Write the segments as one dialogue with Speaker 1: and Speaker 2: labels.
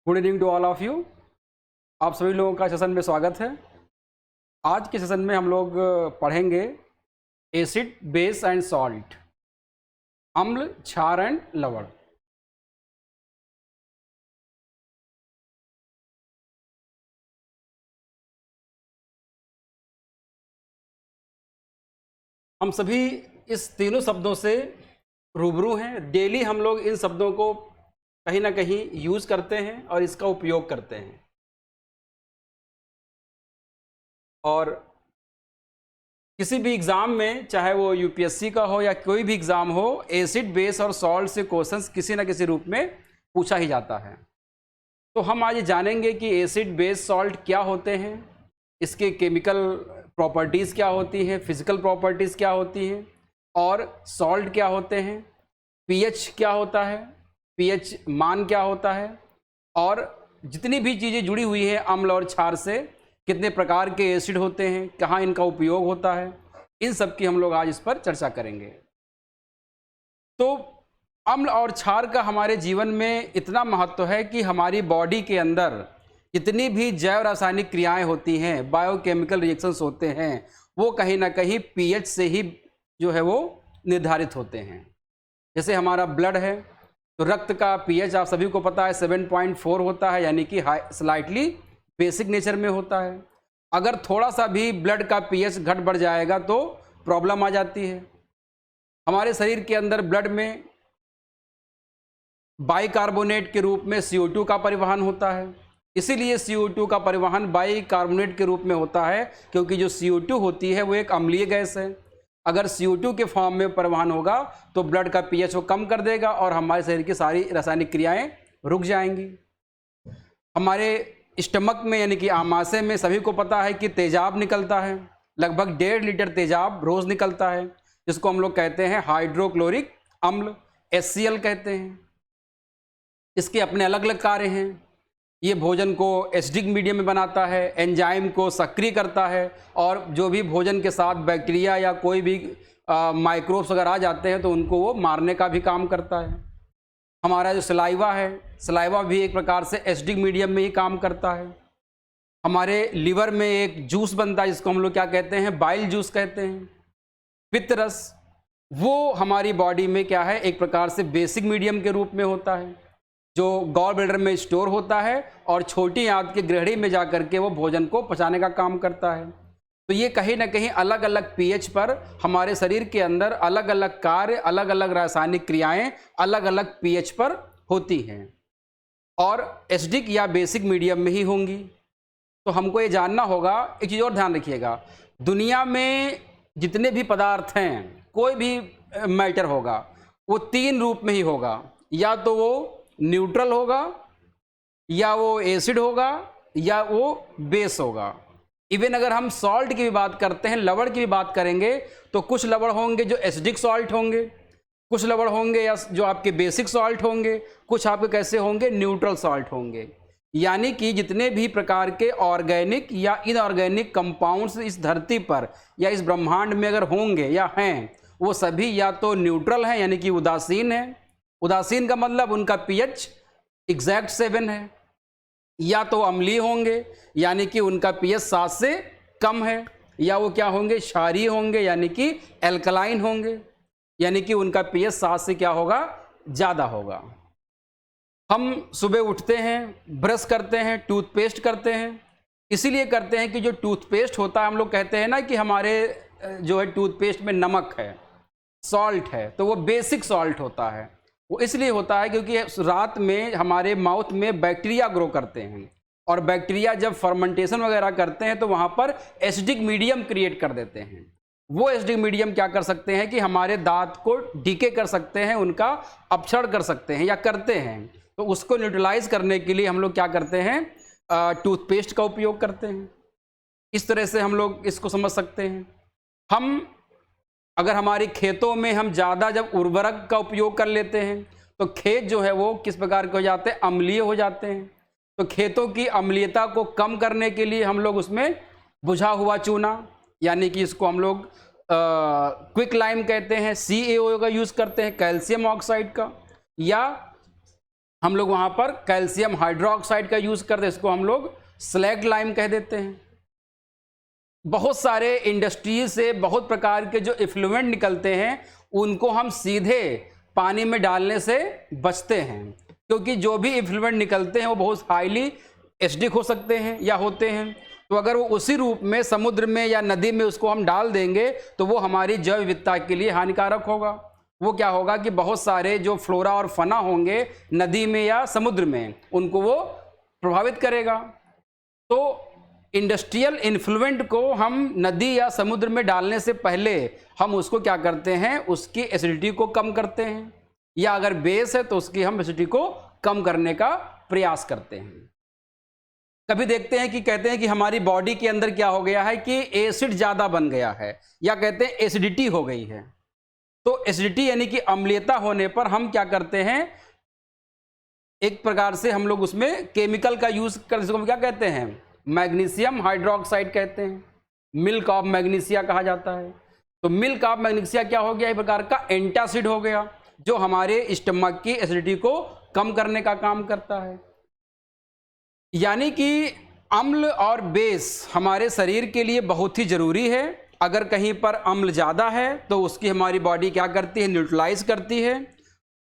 Speaker 1: Good evening to all of you. आप सभी लोगों का सेशन में स्वागत है। आज के सेशन में हम लोग पढ़ेंगे एसिड, बेस एंड सॉल्ट, अम्ल, क्षार एंड लवण। हम सभी इस तीनों शब्दों से रूबरू हैं। डेली हम लोग इन शब्दों को कहीं ना कहीं यूज करते हैं और इसका उपयोग करते हैं। और किसी भी एग्ज़ाम में, चाहे वो यूपीएससी का हो या कोई भी एग्ज़ाम हो, एसिड, बेस और सॉल्ट से क्वेश्चंस किसी ना किसी रूप में पूछा ही जाता है। तो हम आज जानेंगे कि एसिड, बेस, सॉल्ट क्या होते हैं, इसके केमिकल प्रॉपर्टीज़ क्या होती हैं, फिजिकल प्रॉपर्टीज़ क्या होती हैं, और सॉल्ट क्या होते हैं, पीएच क्या होता है, पीएच मान क्या होता है, और जितनी भी चीज़ें जुड़ी हुई हैं अम्ल और क्षार से, कितने प्रकार के एसिड होते हैं, कहाँ इनका उपयोग होता है, इन सब की हम लोग आज इस पर चर्चा करेंगे। तो अम्ल और क्षार का हमारे जीवन में इतना महत्व है कि हमारी बॉडी के अंदर जितनी भी जैव रासायनिक क्रियाएं होती हैं, बायोकेमिकल रिएक्शंस होते हैं, वो कहीं ना कहीं पीएच से ही जो है वो निर्धारित होते हैं। जैसे हमारा ब्लड है, तो रक्त का पीएच आप सभी को पता है 7.4 होता है, यानी कि स्लाइटली बेसिक नेचर में होता है। अगर थोड़ा सा भी ब्लड का पीएच घट बढ़ जाएगा तो प्रॉब्लम आ जाती है। हमारे शरीर के अंदर ब्लड में बाइकार्बोनेट के रूप में CO2 का परिवहन होता है। इसीलिए CO2 का परिवहन बाइकार्बोनेट के रूप में होता है, क्योंकि जो CO2 होती है वो एक अम्लीय गैस है। अगर CO2 के फॉर्म में परिवहन होगा तो ब्लड का पीएच को कम कर देगा और हमारे शरीर की सारी रासायनिक क्रियाएं रुक जाएंगी। हमारे स्टमक में, यानी कि आमाशय में, सभी को पता है कि तेजाब निकलता है। लगभग 1.5 लीटर तेजाब रोज निकलता है, जिसको हम लोग कहते हैं हाइड्रोक्लोरिक अम्ल, HCl कहते हैं। इसके अपने अलग अलग कार्य हैं। ये भोजन को एसिडिक मीडियम में बनाता है, एंजाइम को सक्रिय करता है, और जो भी भोजन के साथ बैक्टीरिया या कोई भी माइक्रोब्स अगर आ जाते हैं तो उनको वो मारने का भी काम करता है। हमारा जो सलाइवा है, सलाइवा भी एक प्रकार से एसिडिक मीडियम में ही काम करता है। हमारे लिवर में एक जूस बनता है जिसको हम लोग क्या कहते हैं, बाइल जूस कहते हैं। पित्त रस, वो हमारी बॉडी में क्या है, एक प्रकार से बेसिक मीडियम के रूप में होता है, जो गॉल ब्लैडर में स्टोर होता है और छोटी आंत के गृहणी में जाकर के वो भोजन को पचाने का काम करता है। तो ये कहीं ना कहीं अलग अलग पीएच पर हमारे शरीर के अंदर अलग अलग कार्य, अलग अलग रासायनिक क्रियाएं अलग अलग पीएच पर होती हैं और एसिडिक या बेसिक मीडियम में ही होंगी। तो हमको ये जानना होगा, एक चीज़ और ध्यान रखिएगा, दुनिया में जितने भी पदार्थ हैं, कोई भी मैटर होगा, वो 3 रूप में ही होगा। या तो वो न्यूट्रल होगा, या वो एसिड होगा, या वो बेस होगा। इवन अगर हम सॉल्ट की भी बात करते हैं, लवण की भी बात करेंगे, तो कुछ लवण होंगे जो एसिडिक सॉल्ट होंगे, कुछ लवण होंगे या जो आपके बेसिक सॉल्ट होंगे, कुछ आपके कैसे होंगे, न्यूट्रल सॉल्ट होंगे। यानी कि जितने भी प्रकार के ऑर्गेनिक या इनऑर्गेनिक कंपाउंड्स इस धरती पर या इस ब्रह्मांड में अगर होंगे या हैं, वो सभी या तो न्यूट्रल हैं, यानी कि उदासीन है। उदासीन का मतलब उनका पीएच एग्जैक्ट 7 है। या तो अम्लीय होंगे, यानी कि उनका पीएच 7 से कम है। या वो क्या होंगे, क्षारीय होंगे, यानी कि एल्कलाइन होंगे, यानी कि उनका पीएच 7 से क्या होगा, ज़्यादा होगा। हम सुबह उठते हैं, ब्रश करते हैं, टूथपेस्ट करते हैं, इसीलिए करते हैं कि जो टूथपेस्ट होता है, हम लोग कहते हैं ना कि हमारे जो है टूथपेस्ट में नमक है, सॉल्ट है, तो वो बेसिक सॉल्ट होता है। वो इसलिए होता है क्योंकि रात में हमारे माउथ में बैक्टीरिया ग्रो करते हैं, और बैक्टीरिया जब फर्मेंटेशन वगैरह करते हैं तो वहाँ पर एसिडिक मीडियम क्रिएट कर देते हैं। वो एसिडिक मीडियम क्या कर सकते हैं कि हमारे दांत को डीके कर सकते हैं, उनका अपक्षरण कर सकते हैं या करते हैं। तो उसको न्यूट्रलाइज करने के लिए हम लोग क्या करते हैं, टूथपेस्ट का उपयोग करते हैं। इस तरह से हम लोग इसको समझ सकते हैं। हम अगर हमारे खेतों में हम ज़्यादा जब उर्वरक का उपयोग कर लेते हैं तो खेत जो है वो किस प्रकार के हो जाते हैं, अम्लीय हो जाते हैं। तो खेतों की अम्लीयता को कम करने के लिए हम लोग उसमें बुझा हुआ चूना, यानी कि इसको हम लोग क्विक लाइम कहते हैं, CaO का यूज़ करते हैं, कैल्शियम ऑक्साइड का, या हम लोग वहाँ पर कैल्शियम हाइड्रोक्साइड का यूज़ करते हैं, इसको हम लोग स्लैग लाइम कह देते हैं। बहुत सारे इंडस्ट्री से बहुत प्रकार के जो इफ्लुएंट निकलते हैं उनको हम सीधे पानी में डालने से बचते हैं, क्योंकि जो भी इफ्लुएंट निकलते हैं वो बहुत हाईली एसिडिक हो सकते हैं या होते हैं। तो अगर वो उसी रूप में समुद्र में या नदी में उसको हम डाल देंगे तो वो हमारी जैव विविधता के लिए हानिकारक होगा। वो क्या होगा कि बहुत सारे जो फ्लोरा और फना होंगे नदी में या समुद्र में, उनको वो प्रभावित करेगा। तो इंडस्ट्रियल इन्फ्लुएंट को हम नदी या समुद्र में डालने से पहले हम उसको क्या करते हैं, उसकी एसिडिटी को कम करते हैं, या अगर बेस है तो उसकी हम एसिडिटी को कम करने का प्रयास करते हैं। कभी देखते हैं कि कहते हैं कि हमारी बॉडी के अंदर क्या हो गया है कि एसिड ज़्यादा बन गया है, या कहते हैं एसिडिटी हो गई है। तो एसिडिटी यानी कि अम्लीयता होने पर हम क्या करते हैं, एक प्रकार से हम लोग उसमें केमिकल का यूज़ कर, जिसको हम क्या कहते हैं, मैग्नीशियम हाइड्रोक्साइड कहते हैं, मिल्क ऑफ मैग्नीशिया कहा जाता है। तो मिल्क ऑफ मैग्नीशिया क्या हो गया, एक प्रकार का एंटासिड हो गया, जो हमारे स्टमक की एसिडिटी को कम करने का काम करता है। यानी कि अम्ल और बेस हमारे शरीर के लिए बहुत ही ज़रूरी है। अगर कहीं पर अम्ल ज़्यादा है तो उसकी हमारी बॉडी क्या करती है, न्यूट्रलाइज करती है,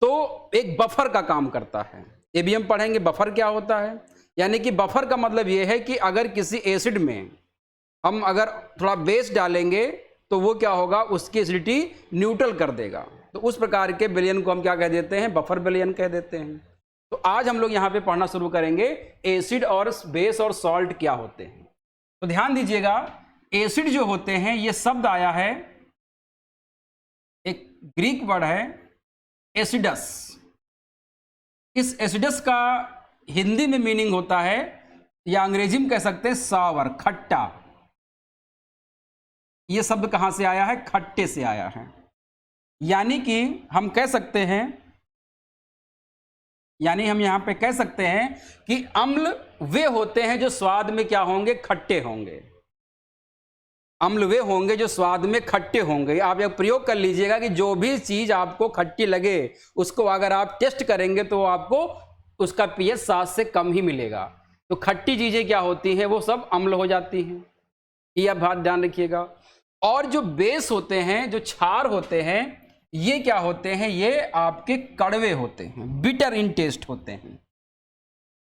Speaker 1: तो एक बफर का काम करता है। ये भी हम पढ़ेंगे बफर क्या होता है। यानी कि बफर का मतलब ये है कि अगर किसी एसिड में हम अगर थोड़ा बेस डालेंगे तो वो क्या होगा, उसकी एसिडिटी न्यूट्रल कर देगा। तो उस प्रकार के विलयन को हम क्या कह देते हैं, बफर विलयन कह देते हैं। तो आज हम लोग यहाँ पे पढ़ना शुरू करेंगे एसिड और बेस और सॉल्ट क्या होते हैं। तो ध्यान दीजिएगा, एसिड जो होते हैं ये शब्द आया है, एक ग्रीक वर्ड है एसिडस। इस एसिडस का हिंदी में मीनिंग होता है, या अंग्रेजी में कह सकते हैं सावर, खट्टा। ये शब्द कहां से आया है, खट्टे से आया है। यानी कि हम कह सकते हैं, यानी हम यहां पे कह सकते हैं कि अम्ल वे होते हैं जो स्वाद में क्या होंगे, खट्टे होंगे। अम्ल वे होंगे जो स्वाद में खट्टे होंगे। आप एक प्रयोग कर लीजिएगा कि जो भी चीज आपको खट्टी लगे उसको अगर आप टेस्ट करेंगे तो आपको उसका पीएच 7 से कम ही मिलेगा। तो खट्टी चीजें क्या होती हैं, वो सब अम्ल हो जाती हैं। ये आप बात ध्यान रखिएगा। और जो बेस होते हैं, जो क्षार होते हैं, ये क्या होते हैं, ये आपके कड़वे होते हैं, बिटर इन टेस्ट होते हैं।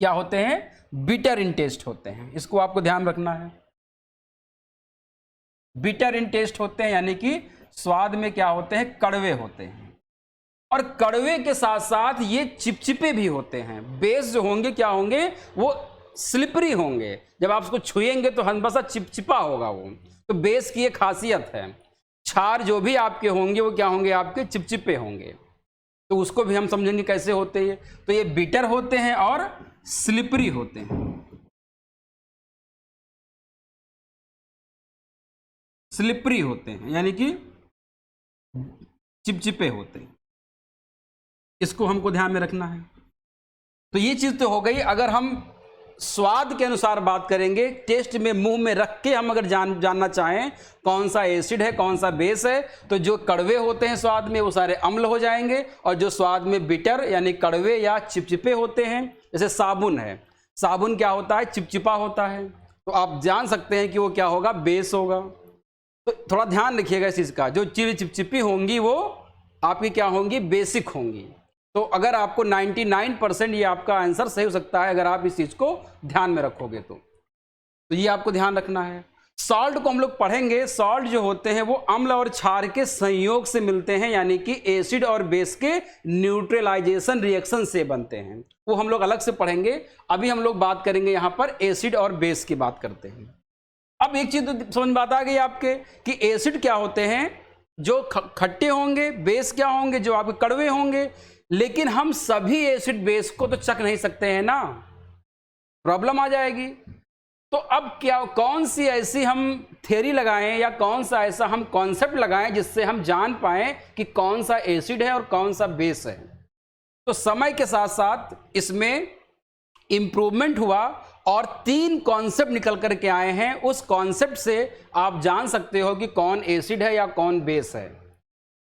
Speaker 1: क्या होते हैं, बिटर इन टेस्ट होते हैं। इसको आपको ध्यान रखना है। बिटर इन टेस्ट होते हैं यानी कि स्वाद में क्या होते हैं, कड़वे होते हैं। और कड़वे के साथ साथ ये चिपचिपे भी होते हैं। बेस जो होंगे क्या होंगे, वो स्लिपरी होंगे। जब आप उसको छुएंगे तो हल्का चिपचिपा होगा वो। तो बेस की ये खासियत है। क्षार जो भी आपके होंगे वो क्या होंगे, आपके चिपचिपे होंगे। तो उसको भी हम समझेंगे कैसे होते हैं। तो ये बिटर होते हैं और स्लिपरी होते हैं। स्लिपरी होते हैं यानी कि चिपचिपे होते हैं। इसको हमको ध्यान में रखना है। तो ये चीज तो हो गई। अगर हम स्वाद के अनुसार बात करेंगे, टेस्ट में मुंह में रख के हम अगर जानना चाहें कौन सा एसिड है कौन सा बेस है, तो जो कड़वे होते हैं स्वाद में वो सारे अम्ल हो जाएंगे, और जो स्वाद में बिटर यानी कड़वे या चिपचिपे होते हैं, जैसे साबुन है, साबुन क्या होता है, चिपचिपा होता है। तो आप जान सकते हैं कि वो क्या होगा, बेस होगा। तो थोड़ा ध्यान रखिएगा इस चीज़ का। जो चीज़ चिपचिपी होंगी वो आपकी क्या होंगी, बेसिक होंगी। तो अगर आपको 99% ये आपका आंसर सही हो सकता है अगर आप इस चीज़ को ध्यान में रखोगे तो ये आपको ध्यान रखना है। सॉल्ट को हम लोग पढ़ेंगे। सॉल्ट जो होते हैं वो अम्ल और क्षार के संयोग से मिलते हैं, यानी कि एसिड और बेस के न्यूट्रलाइजेशन रिएक्शन से बनते हैं। वो हम लोग अलग से पढ़ेंगे। अभी हम लोग बात करेंगे यहाँ पर एसिड और बेस की बात करते हैं। अब एक चीज़ तो समझ में बात आ गई आपके कि एसिड क्या होते हैं, जो खट्टे होंगे, बेस क्या होंगे, जो आपके कड़वे होंगे। लेकिन हम सभी एसिड बेस को तो चख नहीं सकते हैं ना, प्रॉब्लम आ जाएगी। तो अब क्या, कौन सी ऐसी हम थ्योरी लगाएं या कौन सा ऐसा हम कॉन्सेप्ट लगाएं जिससे हम जान पाएं कि कौन सा एसिड है और कौन सा बेस है। तो समय के साथ साथ इसमें इंप्रूवमेंट हुआ और 3 कॉन्सेप्ट निकल करके आए हैं। उस कॉन्सेप्ट से आप जान सकते हो कि कौन एसिड है या कौन बेस है।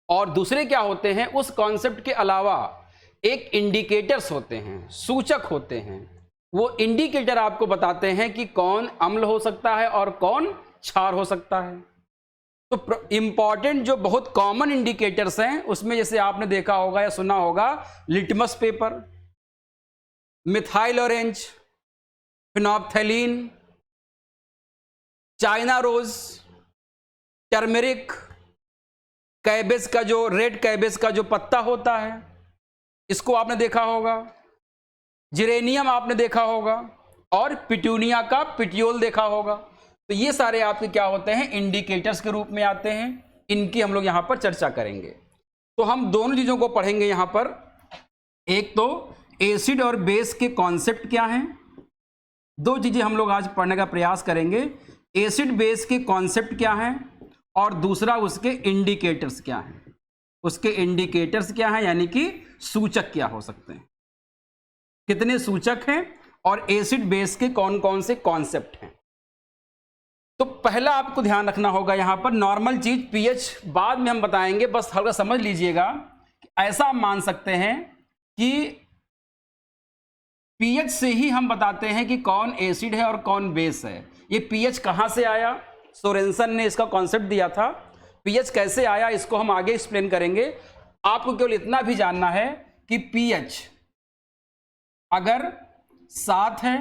Speaker 1: और दूसरे क्या होते हैं, उस कॉन्सेप्ट के अलावा एक इंडिकेटर्स होते हैं, सूचक होते हैं। वो इंडिकेटर आपको बताते हैं कि कौन अम्ल हो सकता है और कौन क्षार हो सकता है। तो इंपॉर्टेंट जो बहुत कॉमन इंडिकेटर्स हैं उसमें जैसे आपने देखा होगा या सुना होगा, litmus paper, methyl orange, phenolphthalein, China rose, turmeric, cabbage का जो रेड कैबेज का जो पत्ता होता है इसको आपने देखा होगा, जिरेनियम आपने देखा होगा, और पिट्यूनिया का पिटियोल देखा होगा। तो ये सारे आपके क्या होते हैं, इंडिकेटर्स के रूप में आते हैं। इनकी हम लोग यहां पर चर्चा करेंगे। तो हम दोनों चीजों को पढ़ेंगे यहां पर। एक तो एसिड और बेस के कॉन्सेप्ट क्या हैं, दो चीजें हम लोग आज पढ़ने का प्रयास करेंगे। एसिड बेस के कॉन्सेप्ट क्या हैं और दूसरा उसके इंडिकेटर्स क्या हैं। उसके इंडिकेटर्स क्या हैं यानी कि सूचक क्या हो सकते हैं, कितने सूचक हैं, और एसिड बेस के कौन कौन से कॉन्सेप्ट हैं। तो पहला आपको ध्यान रखना होगा यहां पर, नॉर्मल चीज पीएच बाद में हम बताएंगे, बस हल्का समझ लीजिएगा। ऐसा हम मान सकते हैं कि पीएच से ही हम बताते हैं कि कौन एसिड है और कौन बेस है। ये पीएच कहां से आया, सोरेनसन ने इसका कॉन्सेप्ट दिया था। पीएच कैसे आया इसको हम आगे एक्सप्लेन करेंगे। आपको केवल इतना भी जानना है कि पीएच अगर 7 है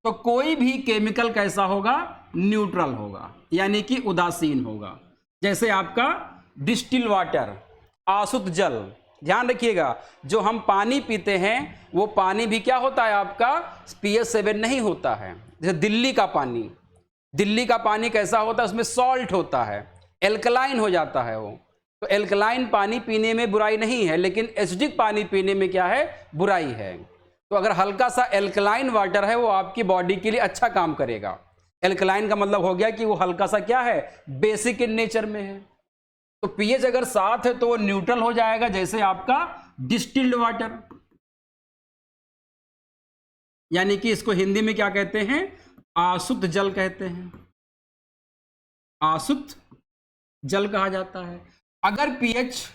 Speaker 1: तो कोई भी केमिकल कैसा होगा, न्यूट्रल होगा, यानी कि उदासीन होगा। जैसे आपका डिस्टिल वाटर, आसुत जल, ध्यान रखिएगा, जो हम पानी पीते हैं वो पानी भी क्या होता है आपका, pH 7 नहीं होता है। जैसे दिल्ली का पानी कैसा होता है, उसमें सॉल्ट होता है, एल्कलाइन हो जाता है वो। तो एल्कलाइन पानी पीने में बुराई नहीं है, लेकिन एसिडिक पानी पीने में क्या है, बुराई है। तो अगर हल्का सा एल्कलाइन वाटर है वो आपकी बॉडी के लिए अच्छा काम करेगा। एल्कलाइन का मतलब हो गया कि वो हल्का सा क्या है, बेसिक इन नेचर में है। तो पीएच अगर 7 है तो वो न्यूट्रल हो जाएगा, जैसे आपका डिस्टिल्ड वाटर, यानी कि इसको हिंदी में क्या कहते हैं, आसुत जल कहते हैं, आसुत जल कहा जाता है। अगर पीएच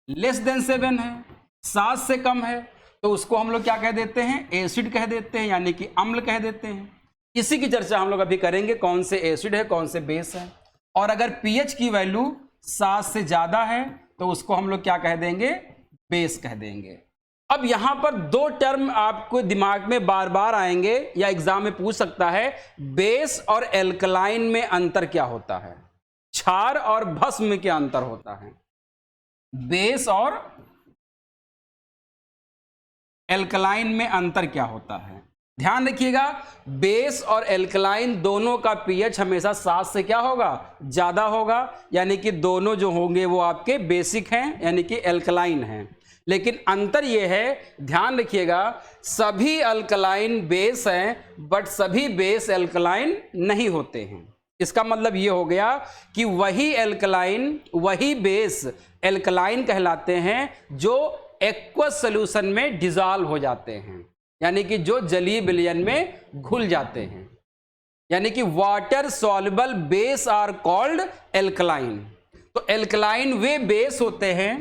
Speaker 1: लेस देन 7 है, 7 से कम है, तो उसको हम लोग क्या कह देते हैं, एसिड कह देते हैं, यानी कि अम्ल कह देते हैं। इसी की चर्चा हम लोग अभी करेंगे, कौन से एसिड है कौन से बेस है। और अगर पीएच की वैल्यू 7 से ज्यादा है तो उसको हम लोग क्या कह देंगे, बेस कह देंगे। अब यहां पर दो टर्म आपको दिमाग में बार बार आएंगे या एग्जाम में पूछ सकता है, बेस और एल्कलाइन में अंतर क्या होता है, क्षार और भस्म में क्या अंतर होता है। बेस और एल्कलाइन में अंतर क्या होता है, ध्यान रखिएगा। बेस और एल्कलाइन दोनों का पीएच हमेशा 7 से क्या होगा, ज्यादा होगा, यानी कि दोनों जो होंगे वो आपके बेसिक हैं, यानी कि एल्कलाइन हैं। लेकिन अंतर यह है, ध्यान रखिएगा, सभी अल्कलाइन बेस हैं बट सभी बेस एल्कलाइन नहीं होते हैं। इसका मतलब यह हो गया कि वही एल्कलाइन वही बेस एल्कलाइन कहलाते हैं जो एक्वस सॉल्यूशन में डिसॉल्व हो जाते हैं, यानी कि जो जलीय विलयन में घुल जाते हैं। यानी कि water soluble base are called alkaline. तो एल्कलाइन वे बेस होते हैं,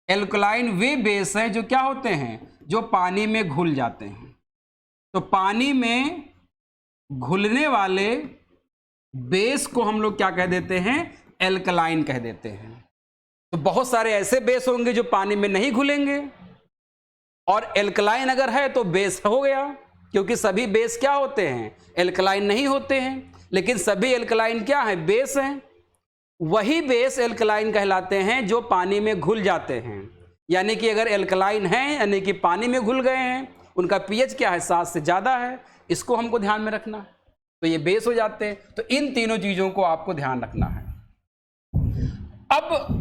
Speaker 1: एल्कलाइन वे बेस हैं जो क्या होते हैं, जो पानी में घुल जाते हैं। तो पानी में घुलने वाले बेस को हम लोग क्या कह देते हैं, एल्कलाइन कह देते हैं। तो बहुत सारे ऐसे बेस होंगे जो पानी में नहीं घुलेंगे, और एल्कलाइन अगर है तो बेस हो गया, क्योंकि सभी बेस क्या होते हैं, एल्कलाइन नहीं होते हैं। लेकिन सभी एल्कलाइन क्या है, बेस हैं। वही बेस एल्कलाइन कहलाते हैं जो पानी में घुल जाते हैं। यानी कि अगर एल्कलाइन है यानी कि पानी में घुल गए हैं, उनका पीएच क्या है, 7 से ज्यादा है, इसको हमको ध्यान में रखना है, तो ये बेस हो जाते हैं। तो इन तीनों चीजों को आपको ध्यान रखना है। अब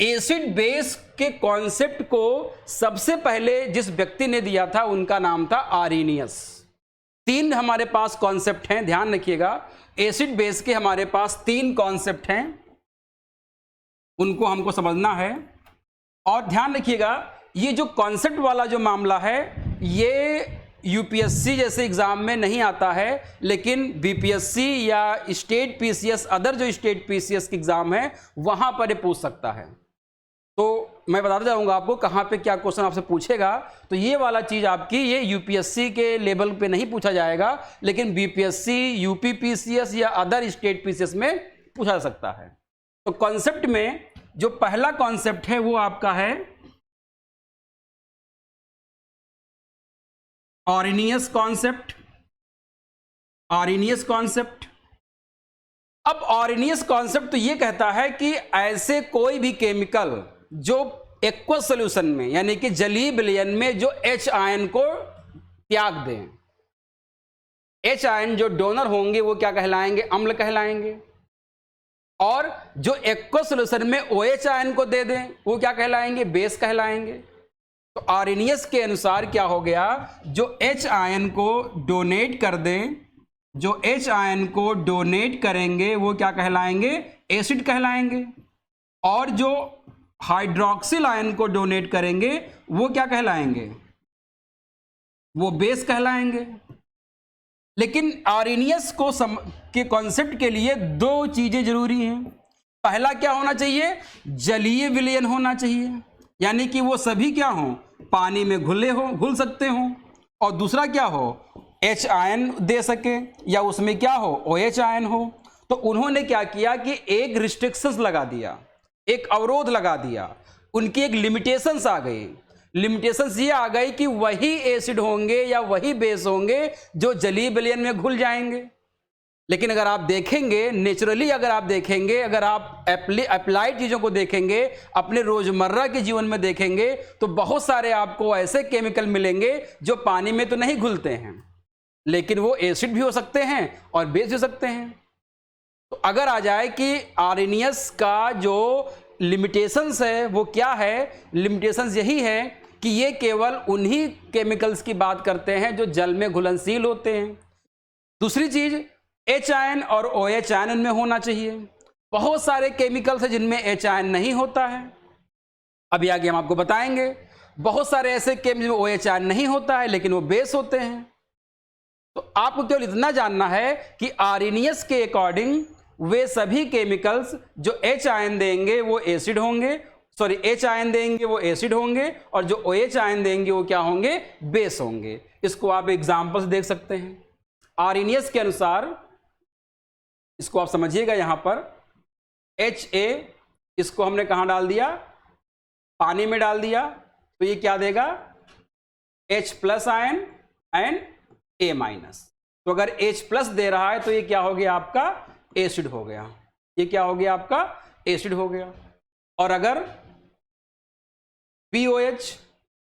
Speaker 1: एसिड बेस के कॉन्सेप्ट को सबसे पहले जिस व्यक्ति ने दिया था उनका नाम था आरीनियस। 3 हमारे पास कॉन्सेप्ट हैं, ध्यान रखिएगा। एसिड बेस के हमारे पास 3 कॉन्सेप्ट हैं, उनको हमको समझना है। और ध्यान रखिएगा, ये जो कॉन्सेप्ट वाला जो मामला है ये यूपीएससी जैसे एग्जाम में नहीं आता है, लेकिन बीपीएससी या स्टेट पीसीएस, अदर जो स्टेट पीसीएस के एग्जाम है वहां पर ये पूछ सकता है। तो मैं बताता जाऊंगा आपको कहाँ पे क्या क्वेश्चन आपसे पूछेगा। तो ये वाला चीज़ आपकी ये यूपीएससी के लेवल पे नहीं पूछा जाएगा, लेकिन बीपीएससी, यूपी पीसीएस या अदर स्टेट पीसीएस में पूछा जा सकता है। तो कॉन्सेप्ट में जो पहला कॉन्सेप्ट है वो आपका है ऑरिनियस कॉन्सेप्ट। ऑरिनियस कॉन्सेप्ट, अब ऑरिनियस कॉन्सेप्ट तो ये कहता है कि ऐसे कोई भी केमिकल जो एक्वस सॉल्यूशन में यानी कि जलीय विलयन में जो H आयन को त्याग दें, H आयन जो डोनर होंगे वो क्या कहलाएंगे? अम्ल कहलाएंगे। और जो एक्वस सॉल्यूशन में OH आयन को दे दें वो क्या कहलाएंगे? बेस कहलाएंगे। तो आर्हेनियस के अनुसार क्या हो गया? जो H आयन को डोनेट कर दें, जो H आयन को डोनेट करेंगे वो क्या कहलाएंगे? एसिड कहलाएंगे। और जो हाइड्रोक्सिल आयन को डोनेट करेंगे वो क्या कहलाएंगे? वो बेस कहलाएंगे। लेकिन आर्हेनियस को के कॉन्सेप्ट के लिए दो चीजें जरूरी हैं। पहला क्या होना चाहिए? जलीय विलयन होना चाहिए, यानी कि वो सभी क्या हों? पानी में घुल सकते हों। और दूसरा क्या हो? H आयन दे सके या उसमें क्या हो? OH आयन हो। तो उन्होंने क्या किया कि एक रिस्ट्रिक्शंस लगा दिया, एक अवरोध लगा दिया, उनकी एक लिमिटेशंस आ गई। लिमिटेशंस ये आ गई कि वही एसिड होंगे या वही बेस होंगे जो जलीय विलयन में घुल जाएंगे। लेकिन अगर आप देखेंगे नेचुरली, अगर आप देखेंगे, अगर आप अप्लाइड चीज़ों को देखेंगे, अपने रोजमर्रा के जीवन में देखेंगे, तो बहुत सारे आपको ऐसे केमिकल मिलेंगे जो पानी में तो नहीं घुलते हैं, लेकिन वो एसिड भी हो सकते हैं और बेस भी हो सकते हैं। तो अगर आ जाए कि आर्हेनियस का जो लिमिटेशंस है वो क्या है? लिमिटेशंस यही है कि ये केवल उन्हीं केमिकल्स की बात करते हैं जो जल में घुलनशील होते हैं। दूसरी चीज, H आयन और OH आयन उनमें होना चाहिए। बहुत सारे केमिकल्स हैं जिनमें H आयन नहीं होता है, अभी आगे हम आपको बताएंगे। बहुत सारे ऐसे केमिकल में OH आयन नहीं होता है लेकिन वो बेस होते हैं। तो आपको केवल इतना जानना है कि आर्हेनियस के अकॉर्डिंग वे सभी केमिकल्स जो H आयन देंगे वो एसिड होंगे, सॉरी H आयन देंगे वो एसिड होंगे, और जो OH आयन देंगे वो क्या होंगे? बेस होंगे। इसको आप एग्जांपल से देख सकते हैं। आर्हेनियस के अनुसार इसको आप समझिएगा, यहां पर Ha इसको हमने कहां डाल दिया? पानी में डाल दिया, तो ये क्या देगा? H plus ion and A minus. तो अगर H प्लस दे रहा है तो ये क्या हो गया? आपका एसिड हो गया। ये क्या हो गया? आपका एसिड हो गया। और अगर POH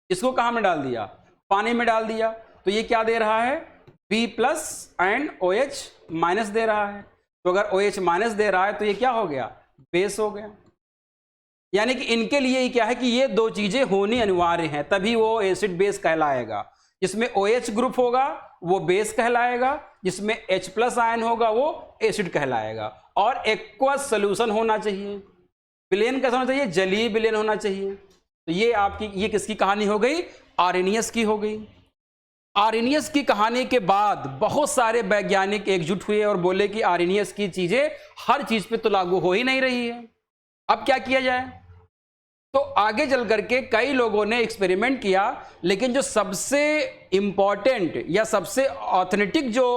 Speaker 1: इसको कहां में डाल दिया? पानी में डाल दिया, तो ये क्या दे रहा है? B plus and OH minus दे रहा है। तो अगर OH माइनस दे रहा है तो ये क्या हो गया? बेस हो गया। यानी कि इनके लिए ही क्या है कि ये दो चीजें होनी अनिवार्य हैं, तभी वो एसिड बेस कहलाएगा। जिसमें OH ग्रुप होगा वो बेस कहलाएगा, जिसमें H प्लस आयन होगा वो एसिड कहलाएगा। और एक्वस सॉल्यूशन होना चाहिए। विलयन कैसा होना चाहिए? जलीय विलयन होना चाहिए। तो ये आपकी, ये किसकी कहानी हो गई? आर्हेनियस की हो गई। आर्हेनियस की कहानी के बाद बहुत सारे वैज्ञानिक एकजुट हुए और बोले कि आर्हेनियस की चीजें हर चीज पे तो लागू हो ही नहीं रही है, अब क्या किया जाए? तो आगे चल करके कई लोगों ने एक्सपेरिमेंट किया, लेकिन जो सबसे इंपॉर्टेंट या सबसे ऑथेंटिक जो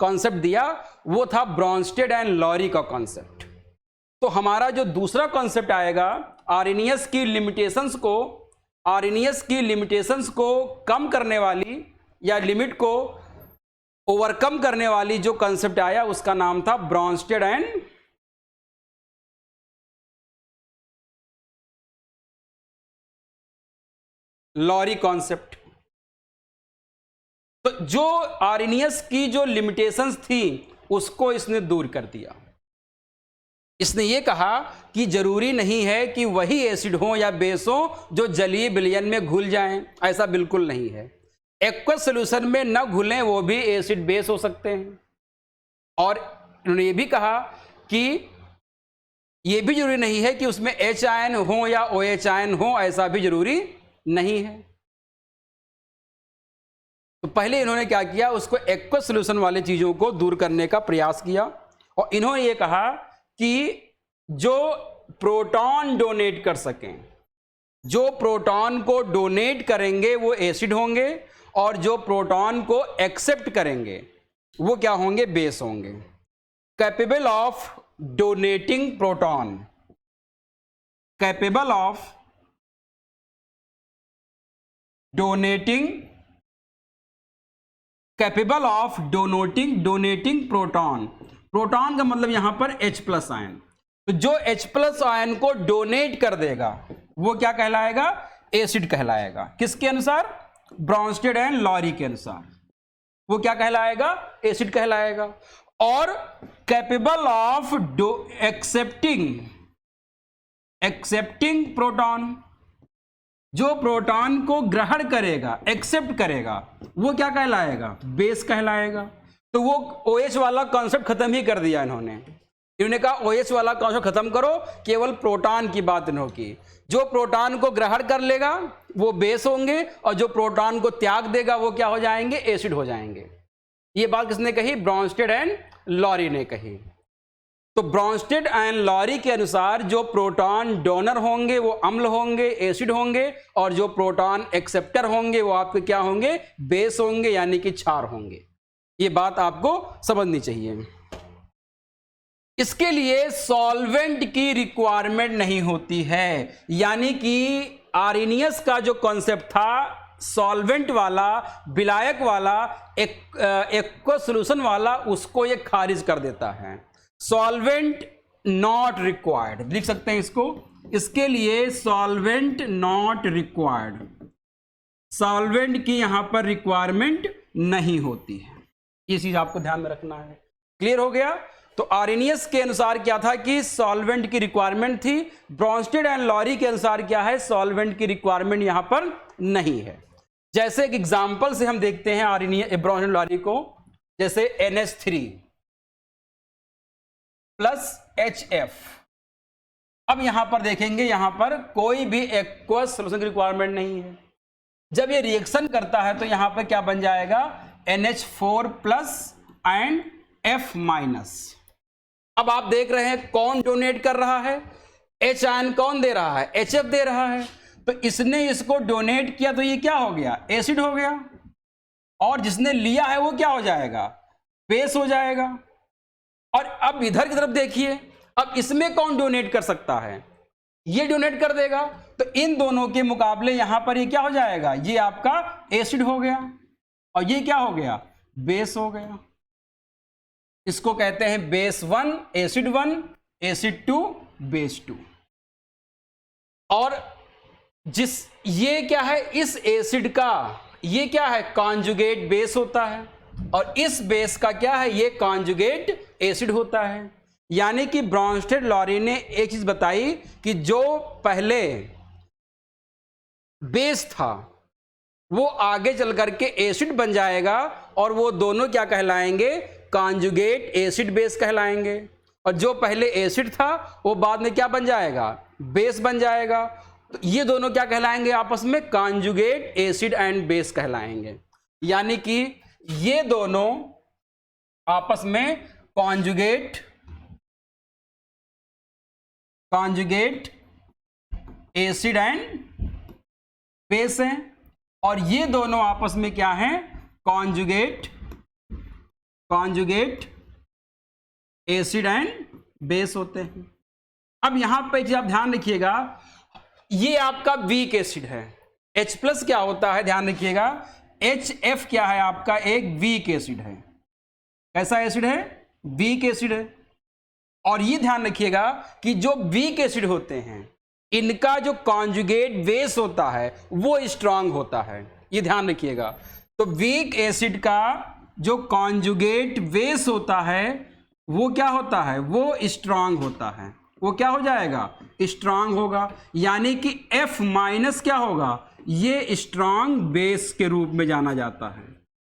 Speaker 1: कॉन्सेप्ट दिया वो था ब्रॉन्स्टेड एंड लॉरी का कॉन्सेप्ट। तो हमारा जो दूसरा कॉन्सेप्ट आएगा, आर्हेनियस की लिमिटेशंस को कम करने वाली या लिमिट को ओवरकम करने वाली जो कॉन्सेप्ट आया उसका नाम था ब्रॉन्स्टेड एंड लॉरी कॉन्सेप्ट। तो जो आर्हेनियस की जो लिमिटेशंस थी उसको इसने दूर कर दिया। इसने ये कहा कि जरूरी नहीं है कि वही एसिड हो या बेस हो जो जलीय विलयन में घुल जाएं, ऐसा बिल्कुल नहीं है। एक्वस सॉल्यूशन में न घुलें वो भी एसिड बेस हो सकते हैं। और उन्होंने ये भी कहा कि ये भी जरूरी नहीं है कि उसमें H आयन हो या OH आयन हो, ऐसा भी जरूरी नहीं है। तो पहले इन्होंने क्या किया? उसको एक्वस सॉल्यूशन वाले चीजों को दूर करने का प्रयास किया, और इन्होंने ये कहा कि जो प्रोटॉन डोनेट कर सकें, जो प्रोटॉन को डोनेट करेंगे वो एसिड होंगे और जो प्रोटॉन को एक्सेप्ट करेंगे वो क्या होंगे, बेस होंगे। Capable of donating proton, capable of donating, capable of donating proton, proton का मतलब यहां पर H+ आयन, तो जो H+ आयन को डोनेट कर देगा वो क्या कहलाएगा, एसिड कहलाएगा। किसके अनुसार, ब्रॉन्स्टेड एंड लॉरी के अनुसार वो क्या कहलाएगा, एसिड कहलाएगा। और कैपेबल ऑफ एक्सेप्टिंग प्रोटॉन, जो प्रोटॉन को ग्रहण करेगा, एक्सेप्ट करेगा, वो क्या कहलाएगा, बेस कहलाएगा। तो वो OH वाला कॉन्सेप्ट खत्म ही कर दिया इन्होंने कहा OH वाला कॉन्सेप्ट खत्म करो, केवल प्रोटॉन की बात इन्होंने की। जो प्रोटॉन को ग्रहण कर लेगा वो बेस होंगे और जो प्रोटॉन को त्याग देगा वो क्या हो जाएंगे, एसिड हो जाएंगे। ये बात किसने कही, ब्रॉन्स्टेड एंड लॉरी ने कही। तो ब्रॉन्स्टेड एंड लॉरी के अनुसार जो प्रोटॉन डोनर होंगे वो अम्ल होंगे, एसिड होंगे, और जो प्रोटॉन एक्सेप्टर होंगे वो आपके क्या होंगे, बेस होंगे, यानी कि क्षार होंगे। ये बात आपको समझनी चाहिए। इसके लिए सॉल्वेंट की रिक्वायरमेंट नहीं होती है, यानी कि आर्रेनियस का जो कॉन्सेप्ट था सॉल्वेंट वाला, विलायक वाला, एक्वा सॉल्यूशन वाला, उसको ये खारिज कर देता है। सॉल्वेंट नॉट रिक्वायर्ड लिख सकते हैं इसको, इसके लिए सॉल्वेंट नॉट रिक्वायर्ड, सॉल्वेंट की यहां पर रिक्वायरमेंट नहीं होती है। ये चीज आपको ध्यान में रखना है। क्लियर हो गया। तो आर्रेनियस के अनुसार क्या था कि सॉल्वेंट की रिक्वायरमेंट थी, ब्रॉन्स्टेड एंड लॉरी के अनुसार क्या है, सॉल्वेंट की रिक्वायरमेंट यहां पर नहीं है। जैसे एक एग्जांपल से हम देखते हैं आर्रेनियस ब्रॉन्स्टेड लॉरी को, जैसे NH3 प्लस HF। अब यहां पर देखेंगे, यहां पर कोई भी एक्वस सॉल्यूशन की रिक्वायरमेंट नहीं है। जब ये रिएक्शन करता है तो यहां पर क्या बन जाएगा, NH4 प्लस एंड F-। अब आप देख रहे हैं कौन डोनेट कर रहा है, H आयन कौन दे रहा है, HF दे रहा है। तो इसने इसको डोनेट किया तो ये क्या हो गया, एसिड हो गया, और जिसने लिया है वो क्या हो जाएगा, बेस हो जाएगा। और अब इधर की तरफ देखिए, अब इसमें कौन डोनेट कर सकता है, ये डोनेट कर देगा। तो इन दोनों के मुकाबले यहां पर ये क्या हो जाएगा, ये आपका एसिड हो गया और ये क्या हो गया, बेस हो गया। इसको कहते हैं बेस 1 एसिड 1, एसिड 2 बेस 2। और ये क्या है, इस एसिड का ये क्या है, कॉन्जुगेट बेस होता है, और इस बेस का क्या है, ये कॉन्जुगेट एसिड होता है। यानी कि ब्रॉन्स्टेड लॉरी ने एक चीज बताई कि जो पहले बेस था वो आगे चल करके एसिड बन जाएगा, और वो दोनों क्या कहलाएंगे, कॉन्जुगेट एसिड बेस कहलाएंगे। और जो पहले एसिड था वो बाद में क्या बन जाएगा, बेस बन जाएगा। तो ये दोनों क्या कहलाएंगे आपस में, कॉन्जुगेट एसिड एंड बेस कहलाएंगे। यानी कि ये दोनों आपस में कॉन्जुगेट एसिड एंड बेस हैं, और ये दोनों आपस में क्या हैं, कॉन्जुगेट एसिड एंड बेस होते हैं। अब यहां पर आप ध्यान रखिएगा, ये आपका वीक एसिड है, H+ क्या होता है, ध्यान रखिएगा, HF क्या है आपका, एक वीक एसिड है। कैसा एसिड है, वीक एसिड है। और ये ध्यान रखिएगा कि जो वीक एसिड होते हैं इनका जो कॉन्जुगेट बेस होता है वो स्ट्रांग होता है, ये ध्यान रखिएगा। तो वीक एसिड का जो कॉन्जुगेट बेस होता है वो क्या होता है, वो स्ट्रांग होता है, वो क्या हो जाएगा, स्ट्रांग होगा। यानी कि F- क्या होगा, ये स्ट्रांग बेस के रूप में जाना जाता है,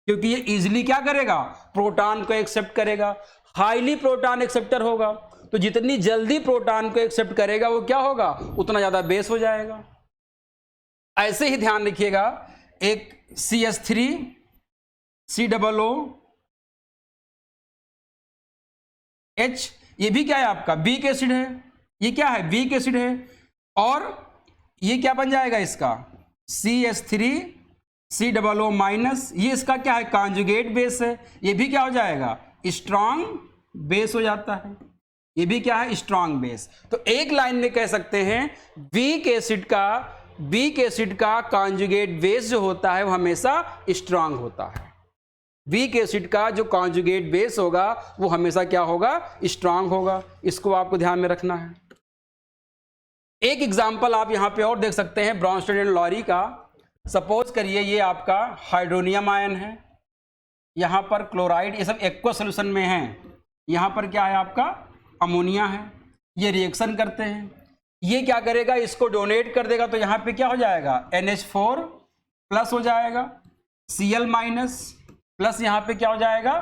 Speaker 1: क्योंकि ये इजीली क्या करेगा, प्रोटॉन को एक्सेप्ट करेगा, हाईली प्रोटॉन एक्सेप्टर होगा। तो जितनी जल्दी प्रोटॉन को एक्सेप्ट करेगा वो क्या होगा, उतना ज्यादा बेस हो जाएगा। ऐसे ही ध्यान रखिएगा, एक CH3 COO H, ये भी क्या है आपका वीक एसिड है, ये क्या है, वीक एसिड है। और ये क्या बन जाएगा इसका CH3 COO माइनस, ये इसका क्या है कॉन्जुगेट बेस है, ये भी क्या हो जाएगा स्ट्रॉन्ग बेस हो जाता है, ये भी क्या है स्ट्रॉन्ग बेस। तो एक लाइन में कह सकते हैं वीक एसिड का कॉन्जुगेट बेस जो होता है वो हमेशा स्ट्रॉन्ग होता है। वीक एसिड का जो कॉन्जुगेट बेस होगा वो हमेशा क्या होगा स्ट्रॉन्ग होगा। इसको आपको ध्यान में रखना है। एक एग्जांपल आप यहां पे और देख सकते हैं ब्रॉन्स्टेड एंड लॉरी का। सपोज करिए ये आपका हाइड्रोनियम आयन है, यहां पर क्लोराइड, ये सब एक्वा सोल्यूशन में है, यहां पर क्या है आपका अमोनिया है, ये रिएक्शन करते हैं, ये क्या करेगा इसको डोनेट कर देगा, तो यहां पे क्या हो जाएगा NH4 प्लस हो जाएगा, Cl माइनस प्लस यहां पे क्या हो जाएगा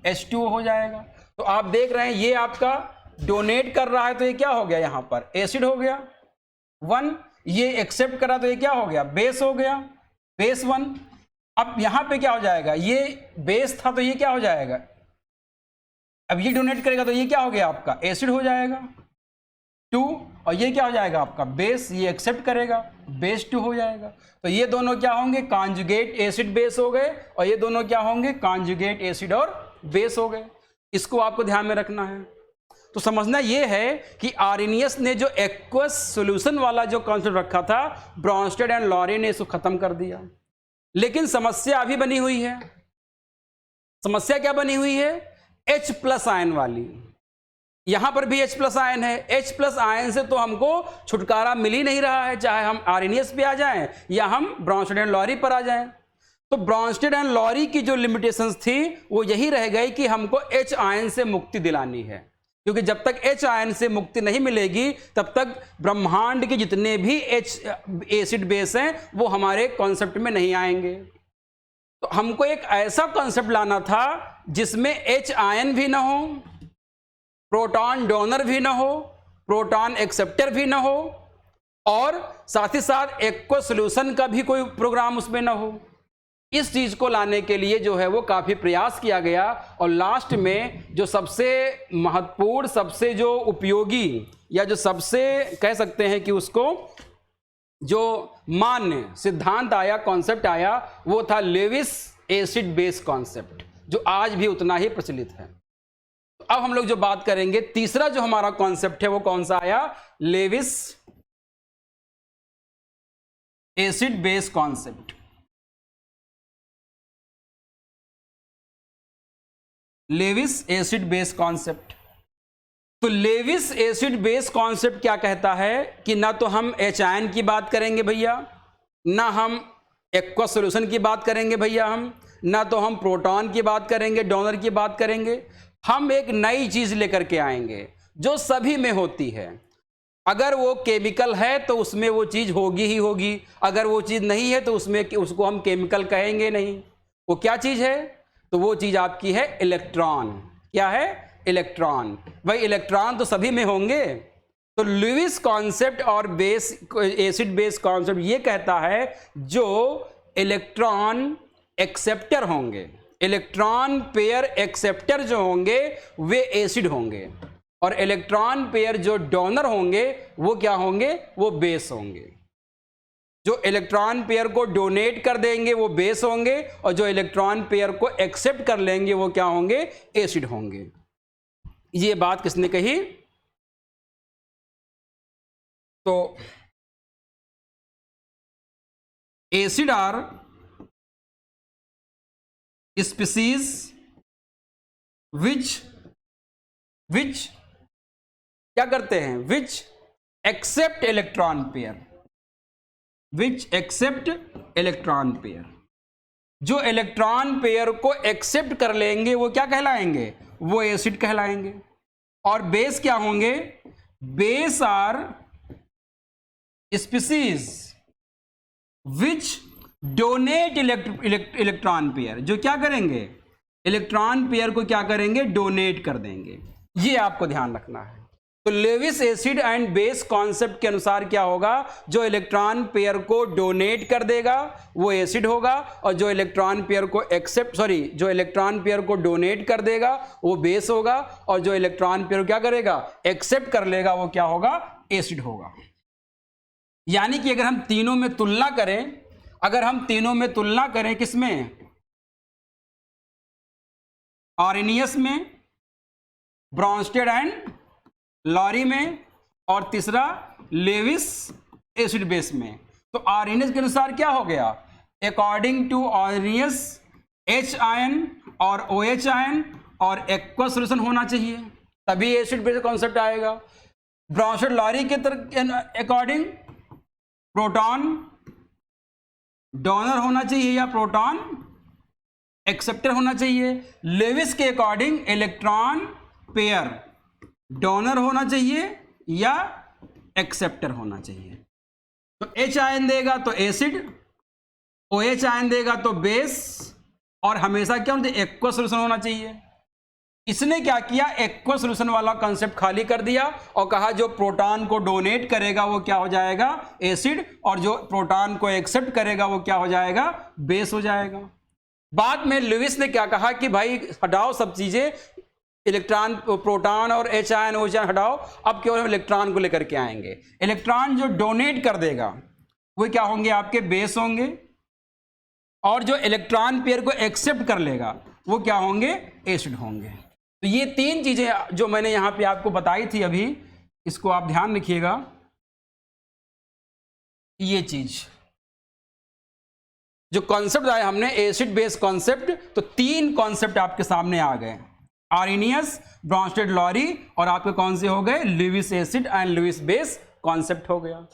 Speaker 1: H2O हो जाएगा। तो आप देख रहे हैं ये आपका डोनेट कर रहा है, तो ये क्या हो गया यहां पर एसिड हो गया 1, ये एक्सेप्ट करा तो ये क्या हो गया बेस हो गया, बेस 1। अब यहां पे क्या हो जाएगा, ये बेस था तो ये क्या हो जाएगा, अब ये डोनेट करेगा तो ये क्या हो गया आपका एसिड हो जाएगा 2, और ये क्या हो जाएगा आपका बेस, ये एक्सेप्ट करेगा बेस 2 हो जाएगा। तो ये दोनों क्या होंगे कॉन्जुगेट एसिड बेस हो गए, और ये दोनों क्या होंगे कॉन्जुगेट एसिड और बेस हो गए। इसको आपको ध्यान में रखना है। तो समझना ये है कि आर्रेनियस ने जो एक्वस सॉल्यूशन वाला जो कॉन्सेप्ट रखा था, ब्रॉन्स्टेड एंड लॉरी ने इसको खत्म कर दिया। लेकिन समस्या अभी बनी हुई है। समस्या क्या बनी हुई है, H+ आयन वाली। यहां पर भी H+ आयन है, H+ आयन से तो हमको छुटकारा मिल ही नहीं रहा है, चाहे हम आर्रेनियस पे आ जाएं या हम ब्रॉन्स्टेड एंड लॉरी पर आ जाएं। तो ब्रॉन्स्टेड एंड लॉरी की जो लिमिटेशंस थी वो यही रह गई कि हमको H आयन से मुक्ति दिलानी है, क्योंकि जब तक H आयन से मुक्ति नहीं मिलेगी तब तक ब्रह्मांड के जितने भी H एसिड बेस हैं वो हमारे कॉन्सेप्ट में नहीं आएंगे। तो हमको एक ऐसा कॉन्सेप्ट लाना था जिसमें H आयन भी ना हो, प्रोटॉन डोनर भी ना हो, प्रोटॉन एक्सेप्टर भी ना हो, और साथ ही साथ एक्वा सॉल्यूशन का भी कोई प्रोग्राम उसमें ना हो। इस चीज को लाने के लिए जो है वो काफी प्रयास किया गया, और लास्ट में जो सबसे महत्वपूर्ण, सबसे जो उपयोगी, या जो सबसे कह सकते हैं कि उसको जो मान्य सिद्धांत आया, कॉन्सेप्ट आया, वो था लेविस एसिड बेस कॉन्सेप्ट, जो आज भी उतना ही प्रचलित है। तो अब हम लोग जो बात करेंगे, तीसरा जो हमारा कॉन्सेप्ट है वो कौन सा आया, Lewis acid base concept. Lewis acid base concept. तो लेविस एसिड बेस कॉन्सेप्ट क्या कहता है कि ना तो हम H आयन की बात करेंगे भैया, ना हम एक्वा सॉल्यूशन की बात करेंगे भैया, हम ना तो हम प्रोटॉन की बात करेंगे, डोनर की बात करेंगे। हम एक नई चीज लेकर के आएंगे जो सभी में होती है। अगर वो केमिकल है तो उसमें वो चीज होगी ही होगी, अगर वो चीज नहीं है तो उसमें उसको हम केमिकल कहेंगे नहीं। वो क्या चीज है, तो वो चीज आपकी है इलेक्ट्रॉन। क्या है, इलेक्ट्रॉन। भाई इलेक्ट्रॉन तो सभी में होंगे। तो लेविस कॉन्सेप्ट और बेस एसिड बेस कॉन्सेप्ट ये कहता है जो इलेक्ट्रॉन एक्सेप्टर होंगे, इलेक्ट्रॉन पेयर एक्सेप्टर जो होंगे वे एसिड होंगे, और इलेक्ट्रॉन पेयर जो डोनर होंगे वो क्या होंगे, वो बेस होंगे। जो इलेक्ट्रॉन पेयर को डोनेट कर देंगे वो बेस होंगे, और जो इलेक्ट्रॉन पेयर को एक्सेप्ट कर लेंगे वो क्या होंगे, एसिड होंगे। ये बात किसने कही, तो एसिड आर स्पीसीज विच क्या करते हैं, which accept electron pair, which accept electron pair. जो इलेक्ट्रॉन पेयर को एक्सेप्ट कर लेंगे वो क्या कहलाएंगे, वो एसिड कहलाएंगे। और बेस क्या होंगे, base are species which donate electron pair, जो क्या करेंगे, इलेक्ट्रॉन पेयर को क्या करेंगे, डोनेट कर देंगे। ये आपको ध्यान रखना है। तो Lewis acid and base concept के अनुसार क्या होगा, जो इलेक्ट्रॉन पेयर को डोनेट कर देगा वो एसिड होगा, और जो इलेक्ट्रॉन पेयर को जो इलेक्ट्रॉन पेयर को डोनेट कर देगा वो बेस होगा, और जो इलेक्ट्रॉन पेयर क्या करेगा, एक्सेप्ट कर लेगा वो क्या होगा, एसिड होगा। यानी कि अगर हम तीनों में तुलना करें, अगर हम तीनों में तुलना करें, किसमें, आर्नियस में, ब्रॉन्स्टेड एंड लॉरी में, और तीसरा लेविस एसिड बेस में, तो आर्नियस के अनुसार क्या हो गया, according to Arrhenius H ion और OH आयन और एक्वा सॉल्यूशन होना चाहिए, तभी एसिड बेस कॉन्सेप्ट आएगा। ब्रॉन्स्टेड लॉरी के अकॉर्डिंग प्रोटॉन डोनर होना चाहिए या प्रोटॉन एक्सेप्टर होना चाहिए। लेविस के अकॉर्डिंग इलेक्ट्रॉन पेयर डोनर होना चाहिए या एक्सेप्टर होना चाहिए। तो H आयन देगा तो एसिड, OH आयन देगा तो बेस, और हमेशा क्या होना चाहिए, एक्वा सॉल्यूशन होना चाहिए। इसने क्या किया, एक्वा सॉल्यूशन वाला कंसेप्ट खाली कर दिया और कहा जो प्रोटॉन को डोनेट करेगा वो क्या हो जाएगा, एसिड, और जो प्रोटॉन को एक्सेप्ट करेगा वो क्या हो जाएगा, बेस हो जाएगा। बाद में लुइस ने क्या कहा कि भाई हटाओ सब चीजें, इलेक्ट्रॉन, प्रोटॉन और H आयन OH आयन हटाओ, अब केवल हम इलेक्ट्रॉन को लेकर के आएंगे। इलेक्ट्रॉन जो डोनेट कर देगा वो क्या होंगे, आपके बेस होंगे, और जो इलेक्ट्रॉन पेयर को एक्सेप्ट कर लेगा वो क्या होंगे, एसिड होंगे। तो ये तीन चीजें जो मैंने यहां पे आपको बताई थी अभी, इसको आप ध्यान रखिएगा। ये चीज जो कॉन्सेप्ट आया हमने एसिड बेस कॉन्सेप्ट, तो तीन कॉन्सेप्ट आपके सामने आ गए, आर्नियस, ब्रॉन्स्टेड लॉरी, और आपके कौन से हो गए, Lewis acid and Lewis base concept हो गया।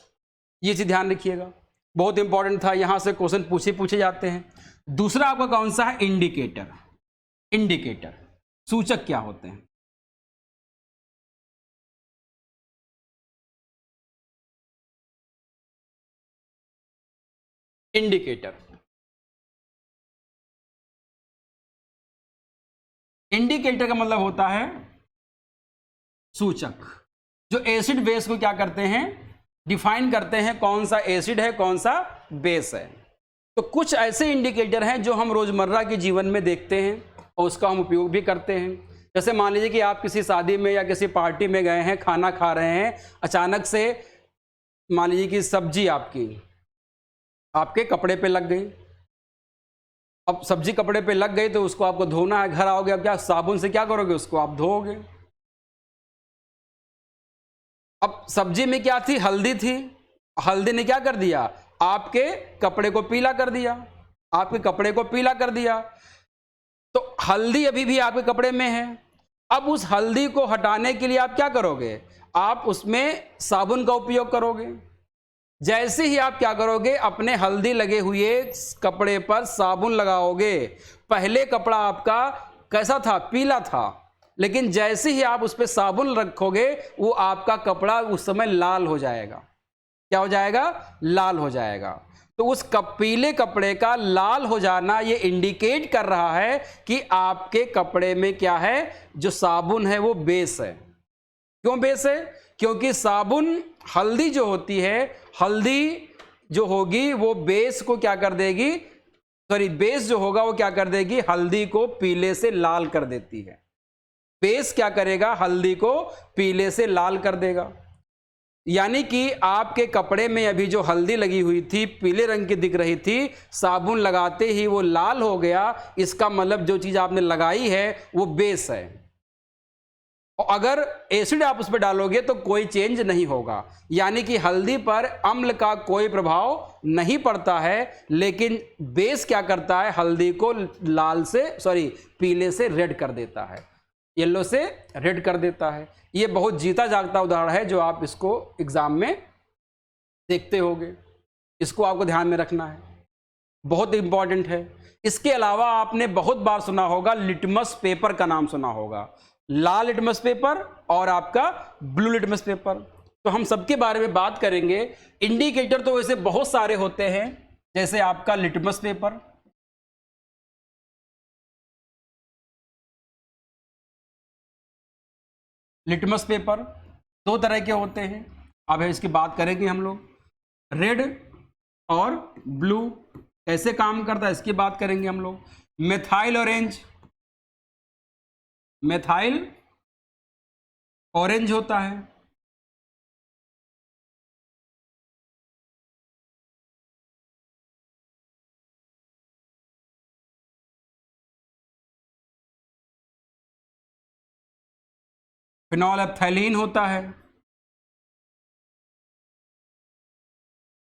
Speaker 1: ये चीज ध्यान रखिएगा, बहुत इंपॉर्टेंट था, यहां से क्वेश्चन पूछे जाते हैं। दूसरा आपका कौन सा है, इंडिकेटर। इंडिकेटर सूचक क्या होते हैं, इंडिकेटर। इंडिकेटर का मतलब होता है सूचक, जो एसिड बेस को क्या करते हैं, डिफाइन करते हैं, कौन सा एसिड है कौन सा बेस है। तो कुछ ऐसे इंडिकेटर हैं जो हम रोजमर्रा के जीवन में देखते हैं और उसका हम उपयोग भी करते हैं। जैसे मान लीजिए कि आप किसी शादी में या किसी पार्टी में गए हैं, खाना खा रहे हैं, अचानक से मान लीजिए कि सब्जी आपके कपड़े पे लग गई। अब सब्जी कपड़े पे लग गई तो उसको आपको धोना है, घर आओगे, अब क्या साबुन से क्या करोगे, उसको आप धोओगे। अब सब्जी में क्या थी, हल्दी थी, हल्दी ने क्या कर दिया, आपके कपड़े को पीला कर दिया, आपके कपड़े को पीला कर दिया। तो हल्दी अभी भी आपके कपड़े में है। अब उस हल्दी को हटाने के लिए आप क्या करोगे, आप उसमें साबुन का उपयोग करोगे। जैसे ही आप क्या करोगे, अपने हल्दी लगे हुए कपड़े पर साबुन लगाओगे। पहले कपड़ा आपका कैसा था, पीला था, लेकिन जैसे ही आप उस पर साबुन रखोगे वो आपका कपड़ा उस समय लाल हो जाएगा। क्या हो जाएगा, लाल हो जाएगा। तो उस पीले कपड़े का लाल हो जाना ये इंडिकेट कर रहा है कि आपके कपड़े में क्या है, जो साबुन है वो बेस है। क्यों बेस है, क्योंकि साबुन, हल्दी जो होती है, हल्दी जो होगी वो बेस को क्या कर देगी, सॉरी बेस जो होगा वो क्या कर देगी, हल्दी को पीले से लाल कर देती है। बेस क्या करेगा, हल्दी को पीले से लाल कर देगा। यानी कि आपके कपड़े में अभी जो हल्दी लगी हुई थी, पीले रंग की दिख रही थी, साबुन लगाते ही वो लाल हो गया। इसका मतलब जो चीज आपने लगाई है वो बेस है। और अगर एसिड आप उस पर डालोगे तो कोई चेंज नहीं होगा। यानी कि हल्दी पर अम्ल का कोई प्रभाव नहीं पड़ता है, लेकिन बेस क्या करता है, हल्दी को लाल से, सॉरी पीले से रेड कर देता है, येलो से रेड कर देता है। ये बहुत जीता जागता उदाहरण है जो आप इसको एग्जाम में देखते होंगे। इसको आपको ध्यान में रखना है, बहुत इंपॉर्टेंट है। इसके अलावा आपने बहुत बार सुना होगा, लिटमस पेपर का नाम सुना होगा, लाल लिटमस पेपर और आपका ब्लू लिटमस पेपर। तो हम सबके बारे में बात करेंगे। इंडिकेटर तो वैसे बहुत सारे होते हैं, जैसे आपका लिटमस पेपर, लिटमस पेपर दो तरह के होते हैं। अब इसकी बात करेंगे हम लोग, रेड और ब्लू कैसे काम करता है इसकी बात करेंगे हम लोग। मेथाइल ऑरेंज, मेथाइल ऑरेंज होता है, फिनोलेप्थैलीन होता है,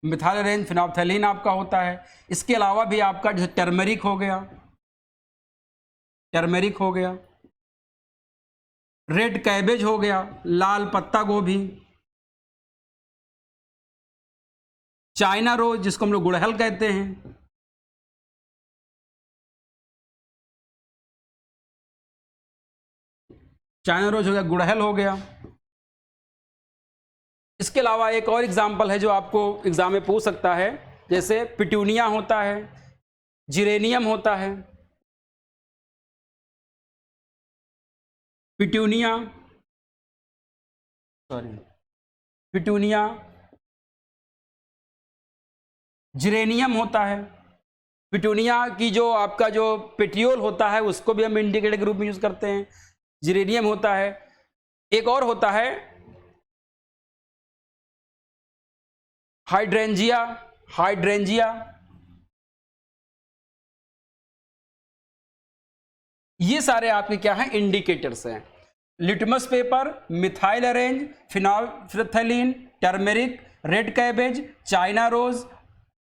Speaker 1: मिथाइल अरेंज फिनोलेप्थैलीन आपका होता है। इसके अलावा भी आपका जैसे टर्मेरिक हो गया, टर्मेरिक हो गया, रेड कैबेज हो गया, लाल पत्ता गोभी, चाइना रोज जिसको हम लोग गुड़हल कहते हैं, चाइना रोज हो गया, गुड़हल हो गया। इसके अलावा एक और एग्जाम्पल है जो आपको एग्जाम में पूछ सकता है, जैसे पिटूनिया होता है, जिरेनियम होता है, पिटूनिया, सॉरी पिटूनिया, जिरेनियम होता है। पिटूनिया की जो आपका जो पेटियोल होता है उसको भी हम इंडिकेटर के रूप में यूज करते हैं। जिरेनियम होता है। एक और होता है हाइड्रेंजिया, हाइड्रेंजिया, ये सारे आपके क्या हैं, इंडिकेटर्स हैं। Litmus paper, methyl orange, phenolphthalein, turmeric, red cabbage, China rose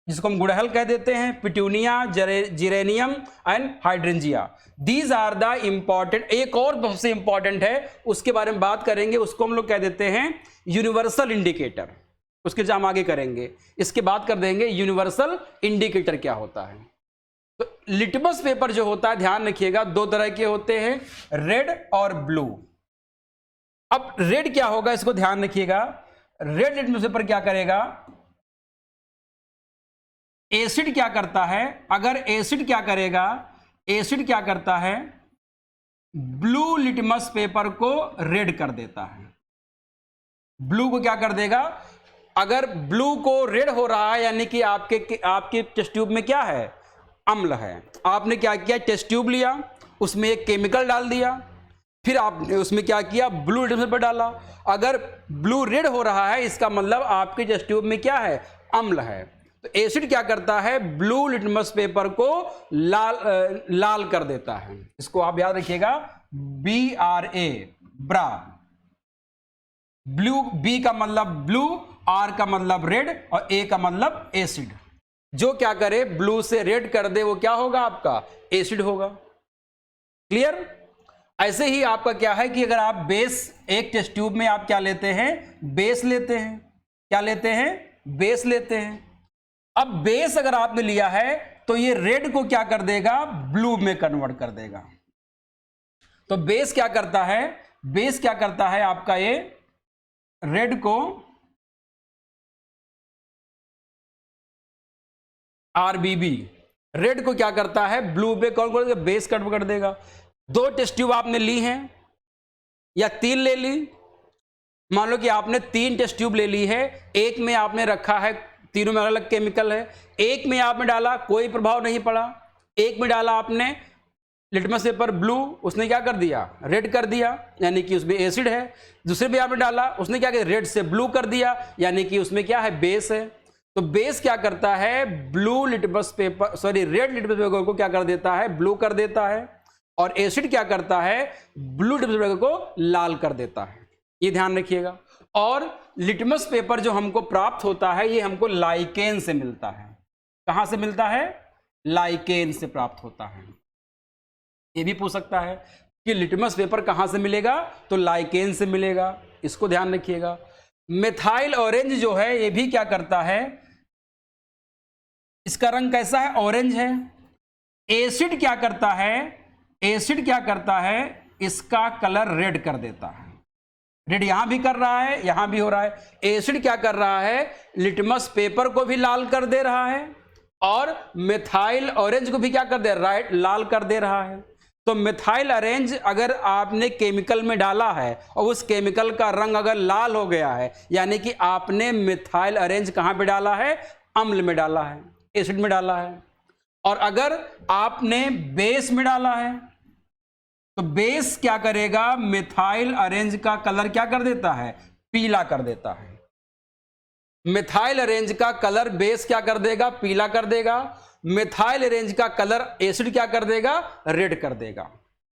Speaker 1: जिसको हम गुड़हल कह देते हैं, petunia, geranium and hydrangea, these are the important. एक और बहुत से इंपॉर्टेंट है, उसके बारे में बात करेंगे, उसको हम लोग कह देते हैं यूनिवर्सल इंडिकेटर। उसके जो हम आगे करेंगे, इसके बात कर देंगे यूनिवर्सल इंडिकेटर क्या होता है। तो लिटमस पेपर जो होता है, ध्यान रखिएगा, दो तरह के होते हैं, रेड और ब्लू। अब रेड क्या होगा, इसको ध्यान रखिएगा। रेड लिटमस पेपर क्या करेगा, एसिड क्या करता है, अगर एसिड क्या करेगा, एसिड क्या करता है, ब्लू लिटमस पेपर को रेड कर देता है। ब्लू को क्या कर देगा, अगर ब्लू को रेड हो रहा है यानी कि आपके टेस्ट ट्यूब में क्या है, अम्ल है। आपने क्या किया, टेस्ट ट्यूब लिया, उसमें एक केमिकल डाल दिया, फिर आपने उसमें क्या किया, ब्लू लिटमस पेपर डाला। अगर ब्लू रेड हो रहा है इसका मतलब आपके टेस्ट ट्यूब में क्या है, अम्ल है। तो एसिड क्या करता है, ब्लू लिटमस पेपर को लाल कर देता है। इसको आप याद रखिएगा, BRA, ब्रा। ब्लू, बी का मतलब ब्लू, आर का मतलब रेड और ए का मतलब एसिड। जो क्या करे, ब्लू से रेड कर दे, वो क्या होगा, आपका एसिड होगा। क्लियर। ऐसे ही आपका क्या है कि अगर आप बेस, एक टेस्ट ट्यूब में आप क्या लेते हैं, बेस लेते हैं, क्या लेते हैं, बेस लेते हैं। अब बेस अगर आपने लिया है तो ये रेड को क्या कर देगा, ब्लू में कन्वर्ट कर देगा। तो बेस क्या करता है, बेस क्या करता है आपका, ये रेड को RBB, रेड को क्या करता है, ब्लू पे कौन कर देगा, बेस कन्वर्ट कर देगा। दो टेस्ट ट्यूब आपने ली हैं या तीन ले ली, मान लो कि आपने 3 टेस्ट ट्यूब ले ली है, एक में आपने रखा है, तीनों में अलग अलग केमिकल है, एक में आपने डाला कोई प्रभाव नहीं पड़ा, एक में डाला आपने लिटमस पेपर ब्लू, उसने क्या कर दिया, रेड कर दिया, यानी कि उसमें एसिड है। दूसरे में आपने डाला, उसने क्या किया, रेड से ब्लू कर दिया, यानी कि उसमें क्या है, बेस है। तो बेस क्या करता है, blue litmus paper, sorry red litmus paper को क्या कर देता है, ब्लू कर देता है, और एसिड क्या करता है, ब्लू लिटमस पेपर को लाल कर देता है। ये ध्यान रखिएगा। और लिटमस पेपर जो हमको प्राप्त होता है, ये हमको लाइकेन से मिलता है। कहां से मिलता है, लाइकेन से प्राप्त होता है। ये भी पूछ सकता है कि लिटमस पेपर कहां से मिलेगा, तो लाइकेन से मिलेगा, इसको ध्यान रखिएगा। मिथाइल ऑरेंज जो है, ये भी क्या करता है, इसका रंग कैसा है, ऑरेंज है। एसिड क्या करता है, एसिड क्या करता है, इसका कलर रेड कर देता है। रेड यहां भी कर रहा है, यहां भी हो रहा है। एसिड क्या कर रहा है, लिटमस पेपर को भी लाल कर दे रहा है, और मिथाइल ऑरेंज को भी क्या कर दे रहा है, लाल कर दे रहा है। तो मिथाइल ऑरेंज अगर आपने केमिकल में डाला है और उस केमिकल का रंग अगर लाल हो गया है, यानी कि आपने मिथाइल ऑरेंज कहां पे डाला है, अम्ल में डाला है, एसिड में डाला है। और अगर आपने बेस में डाला है, तो बेस क्या करेगा, मिथाइल ऑरेंज का कलर क्या कर देता है, पीला कर देता है। मिथाइल ऑरेंज का कलर बेस क्या कर देगा, पीला कर देगा। मिथाइल ऑरेंज का कलर एसिड क्या कर देगा, रेड कर देगा।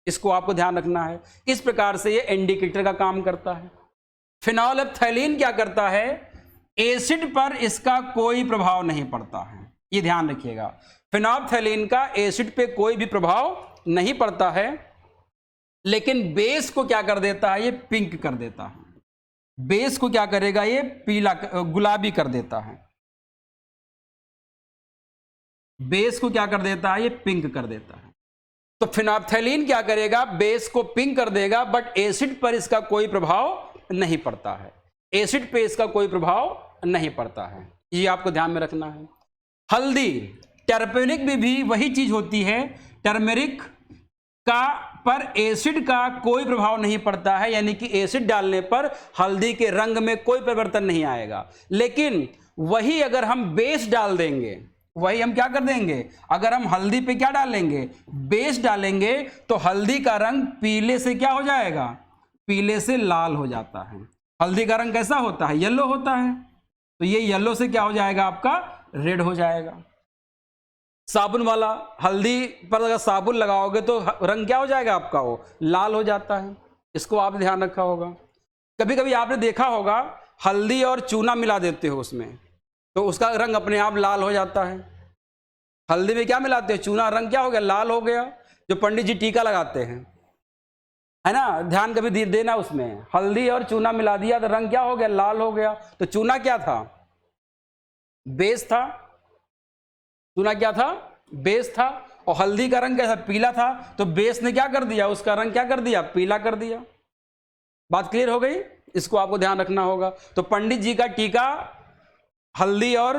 Speaker 1: इसको आपको ध्यान रखना है। इस प्रकार से ये इंडिकेटर का काम करता है। फिनोलेप्थैलीन क्या करता है, एसिड पर इसका कोई प्रभाव नहीं पड़ता है, ये ध्यान रखिएगा। फिनोलेप्थैलीन का एसिड पे कोई भी प्रभाव नहीं पड़ता है, लेकिन बेस को क्या कर देता है, ये पिंक कर देता है। बेस को क्या करेगा, ये पीला गुलाबी कर देता है। बेस को क्या कर देता है, ये पिंक कर देता है। तो फिनोलेप्थैलीन क्या करेगा, बेस को पिंक कर देगा, बट एसिड पर इसका कोई प्रभाव नहीं पड़ता है। एसिड पे इसका कोई प्रभाव नहीं पड़ता है, ये आपको ध्यान में रखना है। हल्दी, टर्पेनिक में भी वही चीज होती है। टर्मेरिक का पर एसिड का कोई प्रभाव नहीं पड़ता है, यानी कि एसिड डालने पर हल्दी के रंग में कोई परिवर्तन नहीं आएगा। लेकिन वही अगर हम बेस डाल देंगे, वही हम क्या कर देंगे, अगर हम हल्दी पे क्या डालेंगे, बेस डालेंगे, तो हल्दी का रंग पीले से क्या हो जाएगा, पीले से लाल हो जाता है। हल्दी का रंग कैसा होता है, येलो होता है, तो ये येलो से क्या हो जाएगा, आपका रेड हो जाएगा। साबुन वाला हल्दी पर अगर साबुन लगाओगे तो रंग क्या हो जाएगा आपका, वो लाल हो जाता है। इसको आपने ध्यान रखा होगा। कभी कभी आपने देखा होगा हल्दी और चूना मिला देते हो उसमें, तो उसका रंग अपने आप लाल हो जाता है। हल्दी में क्या मिलाते हैं, चूना, रंग क्या हो गया, लाल हो गया। जो पंडित जी टीका लगाते हैं, है ना, ध्यान कभी देना, उसमें हल्दी और चूना मिला दिया तो रंग क्या हो गया, लाल हो गया। तो चूना क्या था, बेस था। चूना क्या था, बेस था, और हल्दी का रंग कैसा, पीला था। तो बेस ने क्या कर दिया, उसका रंग क्या कर दिया, पीला कर दिया। बात क्लियर हो गई, इसको आपको ध्यान रखना होगा। तो पंडित जी का टीका हल्दी और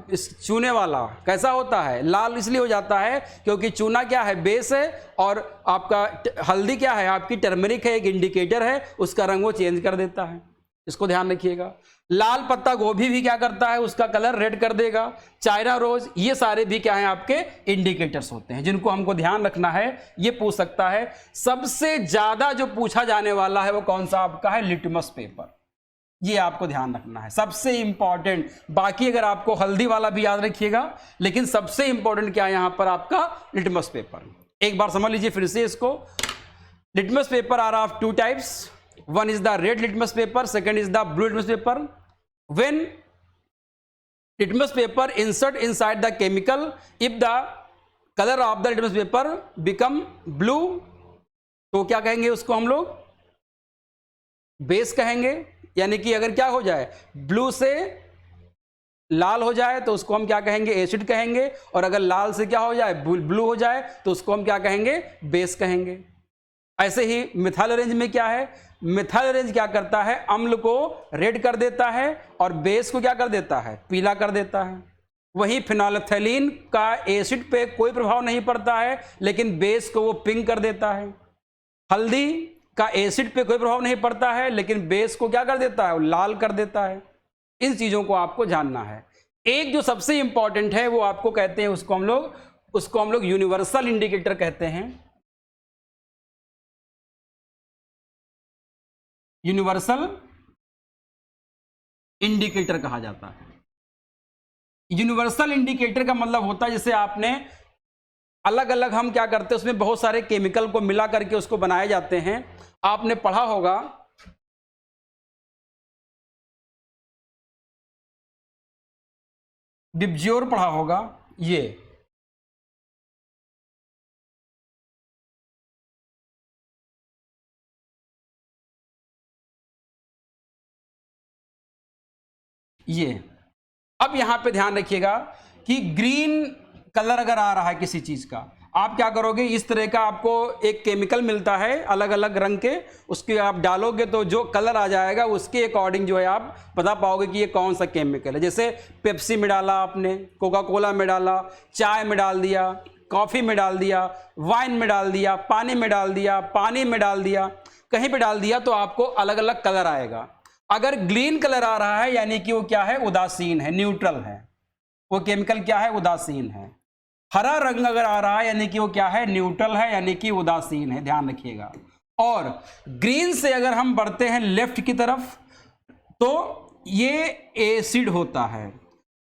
Speaker 1: इस चूने वाला कैसा होता है, लाल इसलिए हो जाता है क्योंकि चूना क्या है, बेस है, और आपका हल्दी क्या है, आपकी टर्मरिक है, एक इंडिकेटर है, उसका रंग वो चेंज कर देता है। इसको ध्यान रखिएगा। लाल पत्ता गोभी भी क्या करता है, उसका कलर रेड कर देगा। चाइना रोज, ये सारे भी क्या है, आपके इंडिकेटर्स होते हैं जिनको हमको ध्यान रखना है। ये पूछ सकता है। सबसे ज्यादा जो पूछा जाने वाला है वो कौन सा आपका है, लिटमस पेपर। ये आपको ध्यान रखना है, सबसे इंपॉर्टेंट। बाकी अगर आपको हल्दी वाला भी याद रखिएगा, लेकिन सबसे इंपॉर्टेंट क्या है यहां पर, आपका लिटमस पेपर। एक बार समझ लीजिए फिर से इसको। Litmus paper are of two types, one is the red litmus paper, second is the blue litmus paper. When litmus paper insert inside the chemical, if the color of the litmus paper become blue, तो क्या कहेंगे उसको हम लोग, base कहेंगे। यानी कि अगर क्या हो जाए, ब्लू से लाल हो जाए तो उसको हम क्या कहेंगे, एसिड कहेंगे। और अगर लाल से क्या हो जाए, ब्लू हो जाए, तो उसको हम क्या कहेंगे, बेस कहेंगे। ऐसे ही मिथाइल ऑरेंज में क्या है, मिथाइल ऑरेंज क्या करता है, अम्ल को रेड कर देता है और बेस को क्या कर देता है, पीला कर देता है। वही फिनोलेप्थैलीन का एसिड पे कोई प्रभाव नहीं पड़ता है, लेकिन बेस को वो पिंक कर देता है। हल्दी का एसिड पे कोई प्रभाव नहीं पड़ता है, लेकिन बेस को क्या कर देता है, वो लाल कर देता है। इन चीजों को आपको जानना है। एक जो सबसे इंपॉर्टेंट है वो आपको कहते हैं, उसको हम लोग यूनिवर्सल इंडिकेटर कहते हैं। यूनिवर्सल इंडिकेटर कहा जाता है। यूनिवर्सल इंडिकेटर का मतलब होता है जैसे आपने अलग अलग, हम क्या करते हैं उसमें बहुत सारे केमिकल को मिला करके उसको बनाए जाते हैं। आपने पढ़ा होगा डिब्जियोर, पढ़ा होगा ये। अब यहां पे ध्यान रखिएगा कि ग्रीन कलर अगर आ रहा है किसी चीज का, आप क्या करोगे, इस तरह का आपको एक केमिकल मिलता है अलग अलग रंग के, उसके आप डालोगे तो जो कलर आ जाएगा उसके अकॉर्डिंग जो है आप बता पाओगे कि ये कौन सा केमिकल है। जैसे पेप्सी में डाला आपने, कोका कोला में डाला, चाय में डाल दिया, कॉफी में डाल दिया, वाइन में डाल दिया, पानी में डाल दिया, पानी में डाल दिया, कहीं पे डाल दिया तो आपको अलग अलग कलर आएगा। अगर ग्रीन कलर आ रहा है यानी कि वो क्या है, उदासीन है, न्यूट्रल है, वो केमिकल क्या है, उदासीन है। हरा रंग अगर आ रहा है यानी कि वो क्या है, न्यूट्रल है, यानी कि उदासीन है, ध्यान रखिएगा। और ग्रीन से अगर हम बढ़ते हैं लेफ्ट की तरफ तो ये एसिड होता है।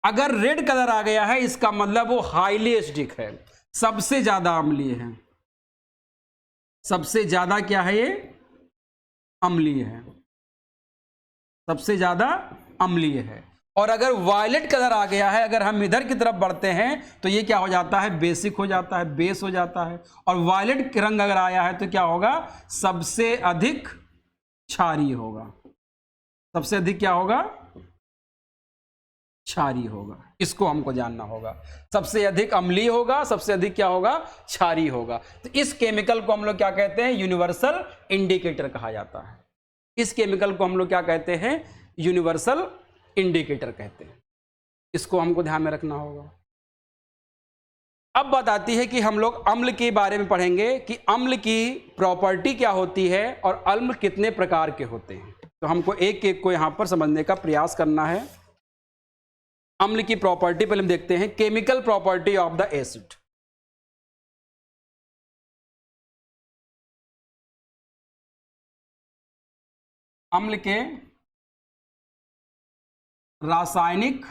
Speaker 1: अगर रेड कलर आ गया है इसका मतलब वो हाईली एसिडिक है, सबसे ज्यादा अम्लीय है। सबसे ज्यादा क्या है, ये अम्लीय है, सबसे ज्यादा अम्लीय है। और अगर वायलेट कलर आ गया है, अगर हम इधर की तरफ बढ़ते हैं तो ये क्या हो जाता है, बेसिक हो जाता है, बेस हो जाता है। और वायलेट रंग अगर आया है तो क्या होगा, सबसे अधिक क्षारीय होगा, सबसे अधिक क्या होगा, क्षारीय होगा। इसको हमको जानना होगा, सबसे अधिक अम्लीय होगा, सबसे अधिक क्या होगा, क्षारीय होगा। तो इस केमिकल को हम लोग क्या कहते हैं, यूनिवर्सल इंडिकेटर कहा जाता है। इस केमिकल को हम लोग क्या कहते हैं, यूनिवर्सल इंडिकेटर कहते हैं। इसको हमको ध्यान में रखना होगा। अब बात आती है कि हम लोग अम्ल के बारे में पढ़ेंगे कि अम्ल की प्रॉपर्टी क्या होती है और अम्ल कितने प्रकार के होते हैं। तो हमको एक एक को यहां पर समझने का प्रयास करना है। अम्ल की प्रॉपर्टी पहले हम देखते हैं, chemical property of the acid. अम्ल के रासायनिक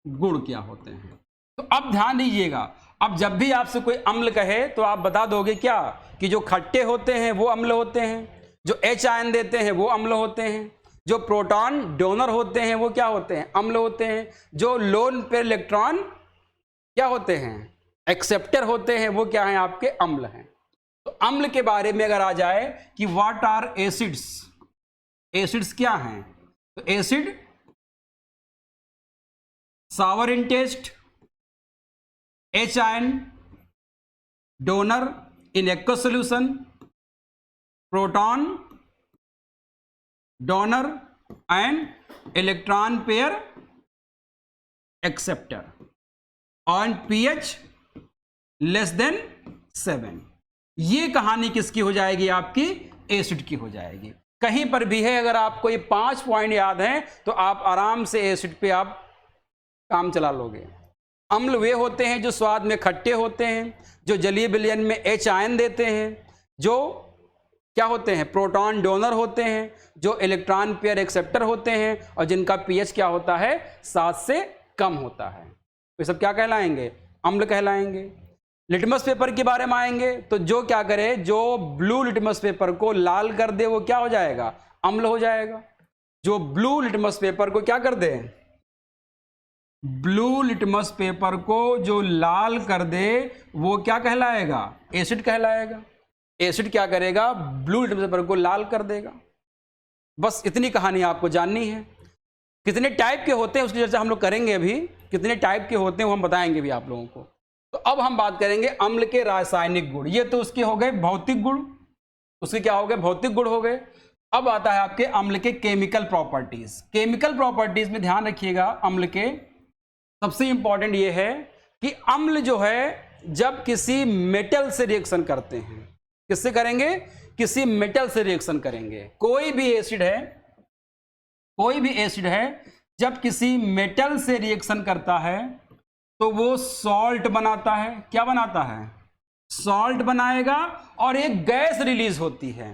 Speaker 1: गुण क्या होते हैं। तो अब ध्यान दीजिएगा, अब जब भी आपसे कोई अम्ल कहे तो आप बता दोगे क्या, कि जो खट्टे होते हैं वो अम्ल होते हैं, जो H आयन देते हैं वो अम्ल होते हैं, जो प्रोटॉन डोनर होते हैं वो क्या होते हैं, अम्ल होते हैं, जो लोन पेयर इलेक्ट्रॉन क्या होते हैं, एक्सेप्टर होते हैं, वो क्या हैं, आपके अम्ल हैं। तो अम्ल के बारे में अगर आ जाए कि व्हाट आर एसिड्स, एसिड्स क्या हैं, तो acid sour in taste, H ion donor in aqueous solution, proton donor and electron pair acceptor, और pH लेस देन 7। ये कहानी किसकी हो जाएगी, आपकी एसिड की हो जाएगी। कहीं पर भी है, अगर आपको ये 5 पॉइंट याद हैं तो आप आराम से एसिड पे आप काम चला लोगे। अम्ल वे होते हैं जो स्वाद में खट्टे होते हैं, जो जलीय विलयन में H आयन देते हैं, जो क्या होते हैं, प्रोटॉन डोनर होते हैं, जो इलेक्ट्रॉन पेयर एक्सेप्टर होते हैं, और जिनका pH क्या होता है, 7 से कम होता है। ये सब क्या कहलाएंगे, अम्ल कहलाएंगे। लिटमस पेपर के बारे में आएंगे तो जो क्या करे, जो ब्लू लिटमस पेपर को लाल कर दे वो क्या हो जाएगा, अम्ल हो जाएगा। जो ब्लू लिटमस पेपर को क्या कर दे, ब्लू लिटमस पेपर को जो लाल कर दे वो क्या कहलाएगा, एसिड कहलाएगा। एसिड क्या करेगा, ब्लू लिटमस पेपर को लाल कर देगा। बस इतनी कहानी आपको जाननी है। कितने टाइप के होते हैं उसकी चर्चा हम लोग करेंगे अभी, कितने टाइप के होते हैं वो हम बताएंगे भी आप लोगों को। तो अब हम बात करेंगे अम्ल के रासायनिक गुण। ये तो उसके हो गए भौतिक गुण, उसके क्या हो गए, भौतिक गुण हो गए। अब आता है आपके अम्ल के केमिकल प्रॉपर्टीज। केमिकल प्रॉपर्टीज में ध्यान रखिएगा, अम्ल के सबसे इंपॉर्टेंट ये है कि अम्ल जो है जब किसी मेटल से रिएक्शन करते हैं, किससे करेंगे, किसी मेटल से रिएक्शन करेंगे। कोई भी एसिड है, कोई भी एसिड है जब किसी मेटल से रिएक्शन करता है तो वो सॉल्ट बनाता है। क्या बनाता है, सॉल्ट बनाएगा, और एक गैस रिलीज होती है।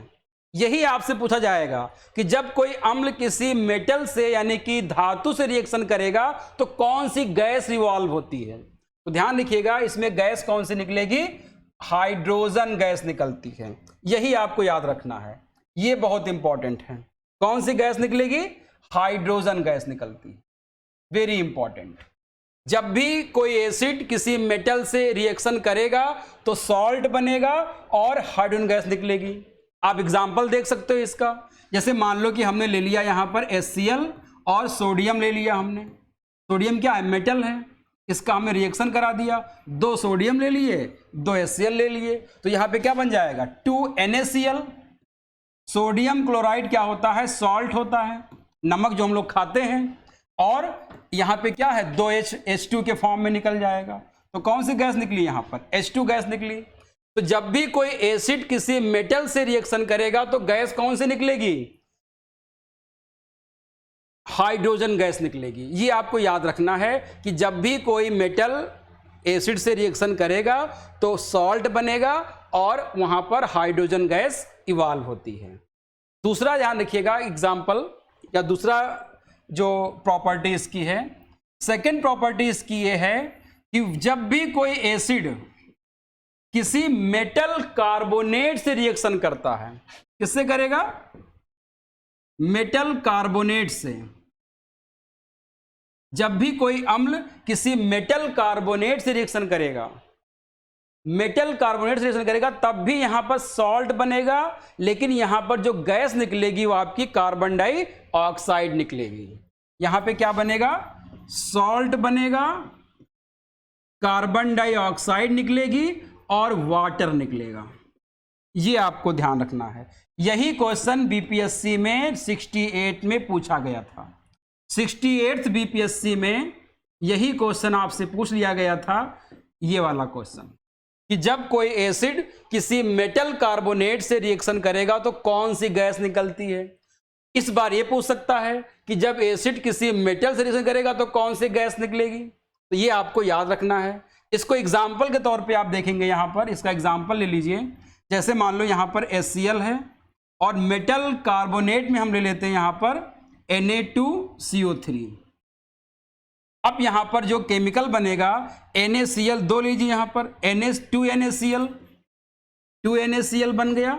Speaker 1: यही आपसे पूछा जाएगा कि जब कोई अम्ल किसी मेटल से यानी कि धातु से रिएक्शन करेगा तो कौन सी गैस रिवॉल्व होती है। तो ध्यान रखिएगा, इसमें गैस कौन सी निकलेगी, हाइड्रोजन गैस निकलती है। यही आपको याद रखना है, ये बहुत इंपॉर्टेंट है। कौन सी गैस निकलेगी, हाइड्रोजन गैस निकलती है, वेरी इंपॉर्टेंट। जब भी कोई एसिड किसी मेटल से रिएक्शन करेगा तो सॉल्ट बनेगा और हाइड्रोजन गैस निकलेगी। आप एग्जाम्पल देख सकते हो इसका, जैसे मान लो कि हमने ले लिया यहां पर HCl और सोडियम ले लिया हमने। सोडियम क्या है, मेटल है, इसका हमने रिएक्शन करा दिया, 2 सोडियम ले लिए, 2 HCl ले लिए, तो यहां पे क्या बन जाएगा, 2NaCl। सोडियम क्लोराइड क्या होता है, सॉल्ट होता है, नमक जो हम लोग खाते हैं, और यहां पे क्या है, 2H2 के फॉर्म में निकल जाएगा। तो कौन सी गैस निकली यहां पर, H2 गैस निकली। तो जब भी कोई एसिड किसी मेटल से रिएक्शन करेगा तो गैस कौन सी निकलेगी, हाइड्रोजन गैस निकलेगी। ये आपको याद रखना है कि जब भी कोई मेटल एसिड से रिएक्शन करेगा तो सॉल्ट बनेगा और वहां पर हाइड्रोजन गैस इवॉल्व होती है। दूसरा ध्यान रखिएगा एग्जाम्पल, या दूसरा जो प्रॉपर्टी इसकी है, सेकेंड प्रॉपर्टी इसकी ये है कि जब भी कोई एसिड किसी मेटल कार्बोनेट से रिएक्शन करता है, किससे करेगा? मेटल कार्बोनेट से। जब भी कोई अम्ल किसी मेटल कार्बोनेट से रिएक्शन करेगा, मेटल कार्बोनेट से रिएक्शन करेगा, तब भी यहां पर सॉल्ट बनेगा, लेकिन यहां पर जो गैस निकलेगी वो आपकी कार्बन डाइऑक्साइड निकलेगी। यहां पे क्या बनेगा? सॉल्ट बनेगा, कार्बन डाइऑक्साइड निकलेगी और वाटर निकलेगा। ये आपको ध्यान रखना है। यही क्वेश्चन बीपीएससी में 68 में पूछा गया था। 68th बीपीएससी में यही क्वेश्चन आपसे पूछ लिया गया था, ये वाला क्वेश्चन, कि जब कोई एसिड किसी मेटल कार्बोनेट से रिएक्शन करेगा तो कौन सी गैस निकलती है। इस बार ये पूछ सकता है कि जब एसिड किसी मेटल से रिएक्शन करेगा तो कौन सी गैस निकलेगी। तो ये आपको याद रखना है। इसको एग्जाम्पल के तौर पे आप देखेंगे, यहां पर इसका एग्जाम्पल ले लीजिए। जैसे मान लो यहां पर HCl है और मेटल कार्बोनेट में हम ले लेते हैं यहां पर Na2CO3। अब यहां पर जो केमिकल बनेगा NaCl 2 लीजिए, यहां पर 2 NaCl बन गया,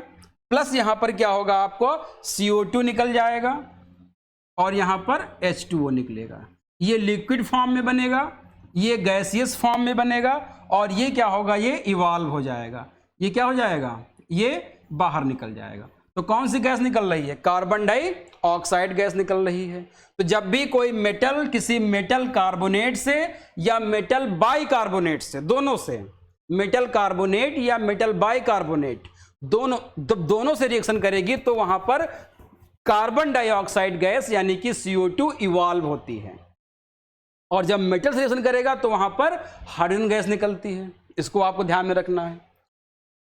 Speaker 1: प्लस यहां पर क्या होगा, आपको CO2 निकल जाएगा और यहां पर H2O निकलेगा। ये लिक्विड फॉर्म में बनेगा, ये गैसियस फॉर्म में बनेगा और ये क्या होगा, ये इवॉल्व हो जाएगा। ये क्या हो जाएगा, ये बाहर निकल जाएगा। तो कौन सी गैस निकल रही है? कार्बन डाइऑक्साइड गैस निकल रही है। तो जब भी कोई मेटल किसी मेटल कार्बोनेट से या मेटल बाइकार्बोनेट से, दोनों से, मेटल कार्बोनेट या मेटल बाइकार्बोनेट, दोनों से रिएक्शन करेगी तो वहां पर कार्बन डाइऑक्साइड गैस यानी कि CO2 इवॉल्व होती है। और जब मेटल से रिएक्शन करेगा तो वहां पर हाइड्रोजन गैस निकलती है। इसको आपको ध्यान में रखना है।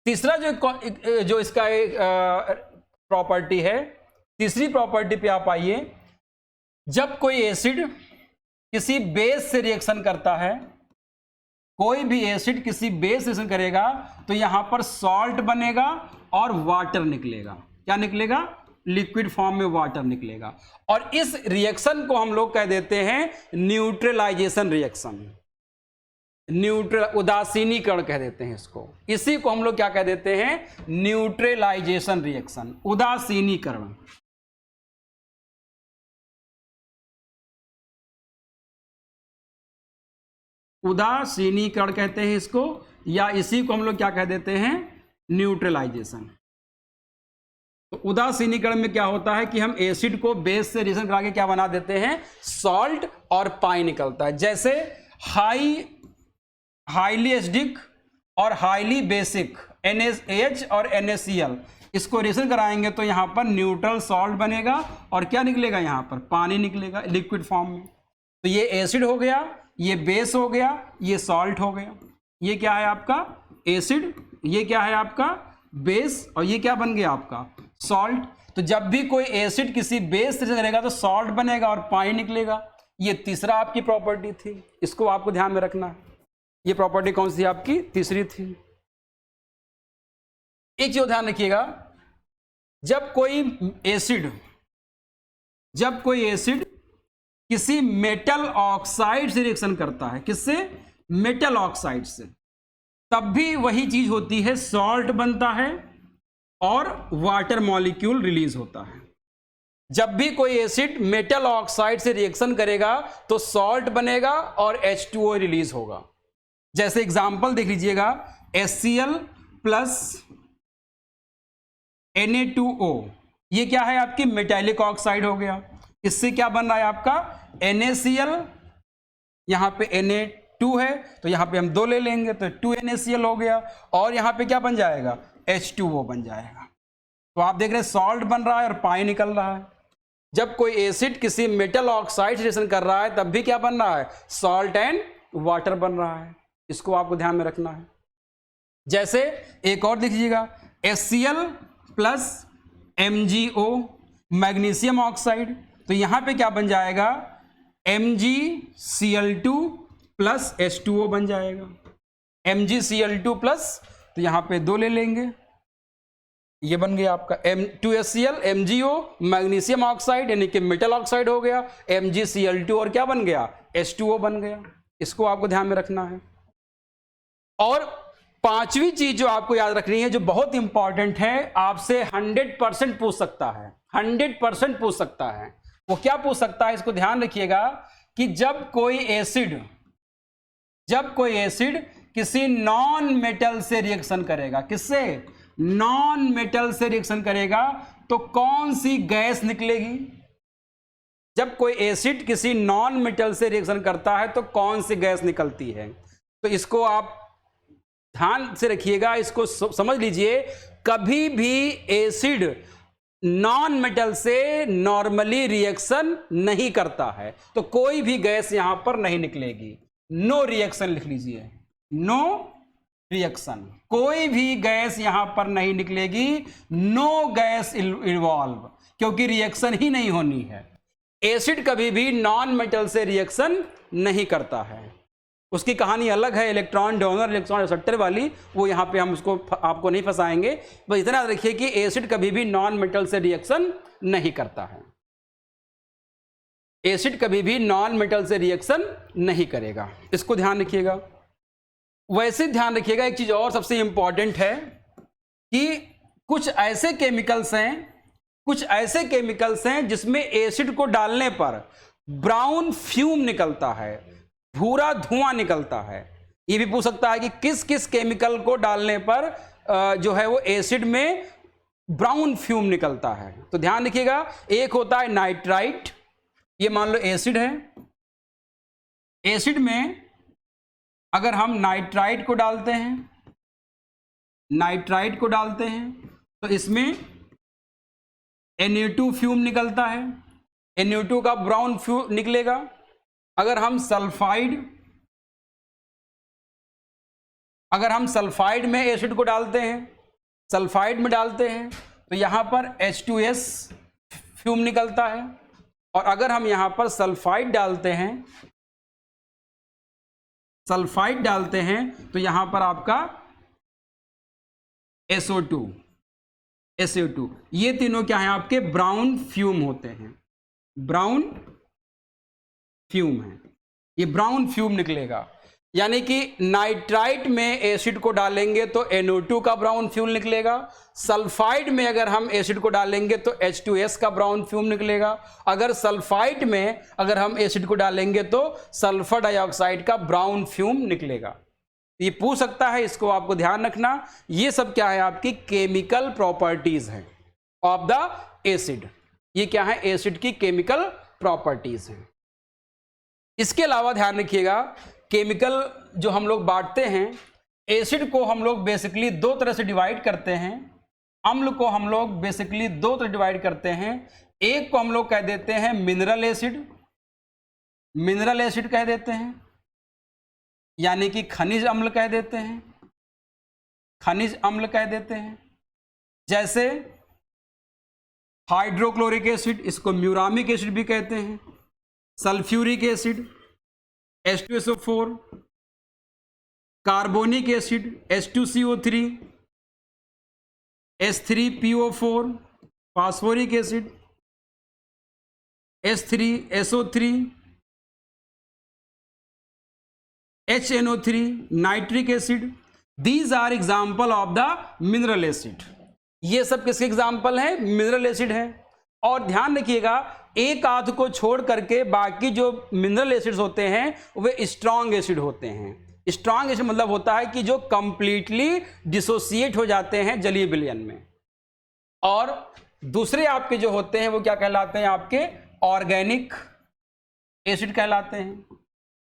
Speaker 1: तीसरा जो इसका प्रॉपर्टी है, तीसरी प्रॉपर्टी पे आप आइए। जब कोई एसिड किसी बेस से रिएक्शन करता है, कोई भी एसिड किसी बेस से रिएक्शन करेगा तो यहां पर सॉल्ट बनेगा और वाटर निकलेगा। क्या निकलेगा? लिक्विड फॉर्म में वाटर निकलेगा। और इस रिएक्शन को हम लोग कह देते हैं न्यूट्रलाइजेशन रिएक्शन, उदासीनीकरण कह देते हैं इसको। इसी को हम लोग क्या कह देते हैं? Neutralisation reaction, उदासीनीकरण। उदासीनीकरण कहते हैं इसको, या इसी को हम लोग क्या कह देते हैं? न्यूट्रलाइजेशन। तो उदासीनीकरण में क्या होता है कि हम एसिड को बेस से रिएक्शन करा के क्या बना देते हैं? सॉल्ट और पानी निकलता है। जैसे हाईली एसिडिक और हाईली बेसिक NaH और NaCl, इसको रिएक्शन कराएंगे तो यहां पर न्यूट्रल सॉल्ट बनेगा और क्या निकलेगा? यहां पर पानी निकलेगा लिक्विड फॉर्म में। तो ये एसिड हो गया, ये बेस हो गया, ये सॉल्ट हो गया। ये क्या है आपका? एसिड, ये क्या है आपका? बेस, और ये क्या बन गया आपका? सॉल्ट। तो जब भी कोई एसिड किसी बेस से रिएक्शन करेगा तो सॉल्ट बनेगा और पानी निकलेगा। ये तीसरा आपकी प्रॉपर्टी थी, इसको आपको ध्यान में रखना है। ये प्रॉपर्टी कौन सी आपकी? तीसरी थी। एक चीज ध्यान रखिएगा, जब कोई एसिड किसी मेटल ऑक्साइड से रिएक्शन करता है, किससे? मेटल ऑक्साइड से, तब भी वही चीज होती है, सॉल्ट बनता है और वाटर मॉलिक्यूल रिलीज होता है। जब भी कोई एसिड मेटल ऑक्साइड से रिएक्शन करेगा तो सॉल्ट बनेगा और H2O रिलीज होगा। जैसे एग्जांपल देख लीजिएगा, HCl प्लस Na2O, ये क्या है आपकी? मेटालिक ऑक्साइड हो गया। इससे क्या बन रहा है आपका? NaCl, यहां पे Na2 है तो यहां पे हम 2 ले लेंगे तो 2 NaCl हो गया, और यहां पे क्या बन जाएगा? H2O बन जाएगा। तो आप देख रहे हैं सॉल्ट बन रहा है और पानी निकल रहा है। जब कोई एसिड किसी मेटल ऑक्साइड से रिएक्शन कर रहा है तब भी क्या बन रहा है? सॉल्ट एंड वाटर बन रहा है। इसको आपको ध्यान में रखना है। जैसे एक और देखिएगा, HCl plus MgO, magnesium oxide, तो यहां पे क्या बन जाएगा? MgCl2 प्लस H2O बन जाएगा। MgCl2 प्लस, तो यहां पे 2 ले लेंगे, ये बन गया आपका M2HCl, MgO, मैग्नीशियम ऑक्साइड यानी कि मेटल ऑक्साइड हो गया, MgCl2 और क्या बन गया? H2O बन गया। इसको आपको ध्यान में रखना है। और पांचवी चीज जो आपको याद रखनी है, जो बहुत इंपॉर्टेंट है, आपसे 100% पूछ सकता है, 100% पूछ सकता है। वो क्या पूछ सकता है, इसको ध्यान रखिएगा कि जब कोई एसिड किसी नॉन मेटल से रिएक्शन करेगा, किससे? नॉन मेटल से रिएक्शन करेगा, तो कौन सी गैस निकलेगी? जब कोई एसिड किसी नॉन मेटल से रिएक्शन करता है तो कौन सी गैस निकलती है? तो इसको आप ध्यान से रखिएगा, इसको समझ लीजिए। कभी भी एसिड नॉन मेटल से नॉर्मली रिएक्शन नहीं करता है, तो कोई भी गैस यहां पर नहीं निकलेगी। नो रिएक्शन लिख लीजिए, नो रिएक्शन, कोई भी गैस यहां पर नहीं निकलेगी। नो गैस इन्वॉल्व, क्योंकि रिएक्शन ही नहीं होनी है। एसिड कभी भी नॉन मेटल से रिएक्शन नहीं करता है। उसकी कहानी अलग है, इलेक्ट्रॉन डोनर इलेक्ट्रॉन एक्सेप्टर वाली, वो यहाँ पे हम उसको आपको नहीं फंसाएंगे। बस इतना याद रखिए कि एसिड कभी भी नॉन मेटल से रिएक्शन नहीं करता है। एसिड कभी भी नॉन मेटल से रिएक्शन नहीं करेगा, इसको ध्यान रखिएगा। वैसे ध्यान रखिएगा एक चीज और सबसे इंपॉर्टेंट है कि कुछ ऐसे केमिकल्स हैं जिसमें एसिड को डालने पर ब्राउन फ्यूम निकलता है, भूरा धुआं निकलता है। ये भी पूछ सकता है कि किस किस केमिकल को डालने पर जो है वो एसिड में ब्राउन फ्यूम निकलता है। तो ध्यान रखिएगा, एक होता है नाइट्राइट, ये मान लो एसिड है। एसिड में अगर हम नाइट्राइट को डालते हैं तो इसमें Na2 फ्यूम निकलता है, Na2 का ब्राउन फ्यूम निकलेगा। अगर हम सल्फाइड में एसिड को डालते हैं, तो यहां पर H2S फ्यूम निकलता है। और अगर हम यहां पर सल्फाइड डालते हैं तो यहां पर आपका SO2, ये तीनों क्या है आपके? ब्राउन फ्यूम होते हैं, ब्राउन फ्यूम है, ये ब्राउन फ्यूम निकलेगा। यानी कि नाइट्राइट में एसिड को डालेंगे तो NO2 का ब्राउन फ्यूम निकलेगा। सल्फाइड में अगर हम एसिड को डालेंगे तो H2S का ब्राउन फ्यूम निकलेगा। अगर सल्फाइड में अगर हम एसिड को डालेंगे तो सल्फर डाइऑक्साइड का ब्राउन फ्यूम निकलेगा। ये पूछ सकता है, इसको आपको ध्यान रखना। ये सब क्या है? आपकी केमिकल प्रॉपर्टीज हैं ऑफ द एसिड। ये क्या है? एसिड की केमिकल प्रॉपर्टीज हैं। इसके अलावा ध्यान रखिएगा, केमिकल जो हम लोग बांटते हैं, एसिड को हम लोग बेसिकली दो तरह से डिवाइड करते हैं, अम्ल को हम लोग बेसिकली दो तरह डिवाइड करते हैं। एक को हम लोग कह देते हैं मिनरल एसिड कह देते हैं, यानी कि खनिज अम्ल कह देते हैं। जैसे हाइड्रोक्लोरिक एसिड, इसको म्यूरामिक एसिड भी कहते हैं, sulphuric acid H2SO4, carbonic acid H2CO3, H3PO4, phosphoric acid H3SO3, HNO3, nitric acid. These are example of the mineral acid. ये सब किसके एग्जाम्पल हैं? मिनरल एसिड है। और ध्यान रखिएगा, एक आध को छोड़ करके बाकी जो मिनरल एसिड्स होते हैं वे स्ट्रॉन्ग एसिड होते हैं। स्ट्रॉन्ग एसिड मतलब होता है कि जो कंप्लीटली डिसोसिएट हो जाते हैं जलीय विलयन में। और दूसरे आपके जो होते हैं वो क्या कहलाते हैं? आपके ऑर्गेनिक एसिड कहलाते हैं।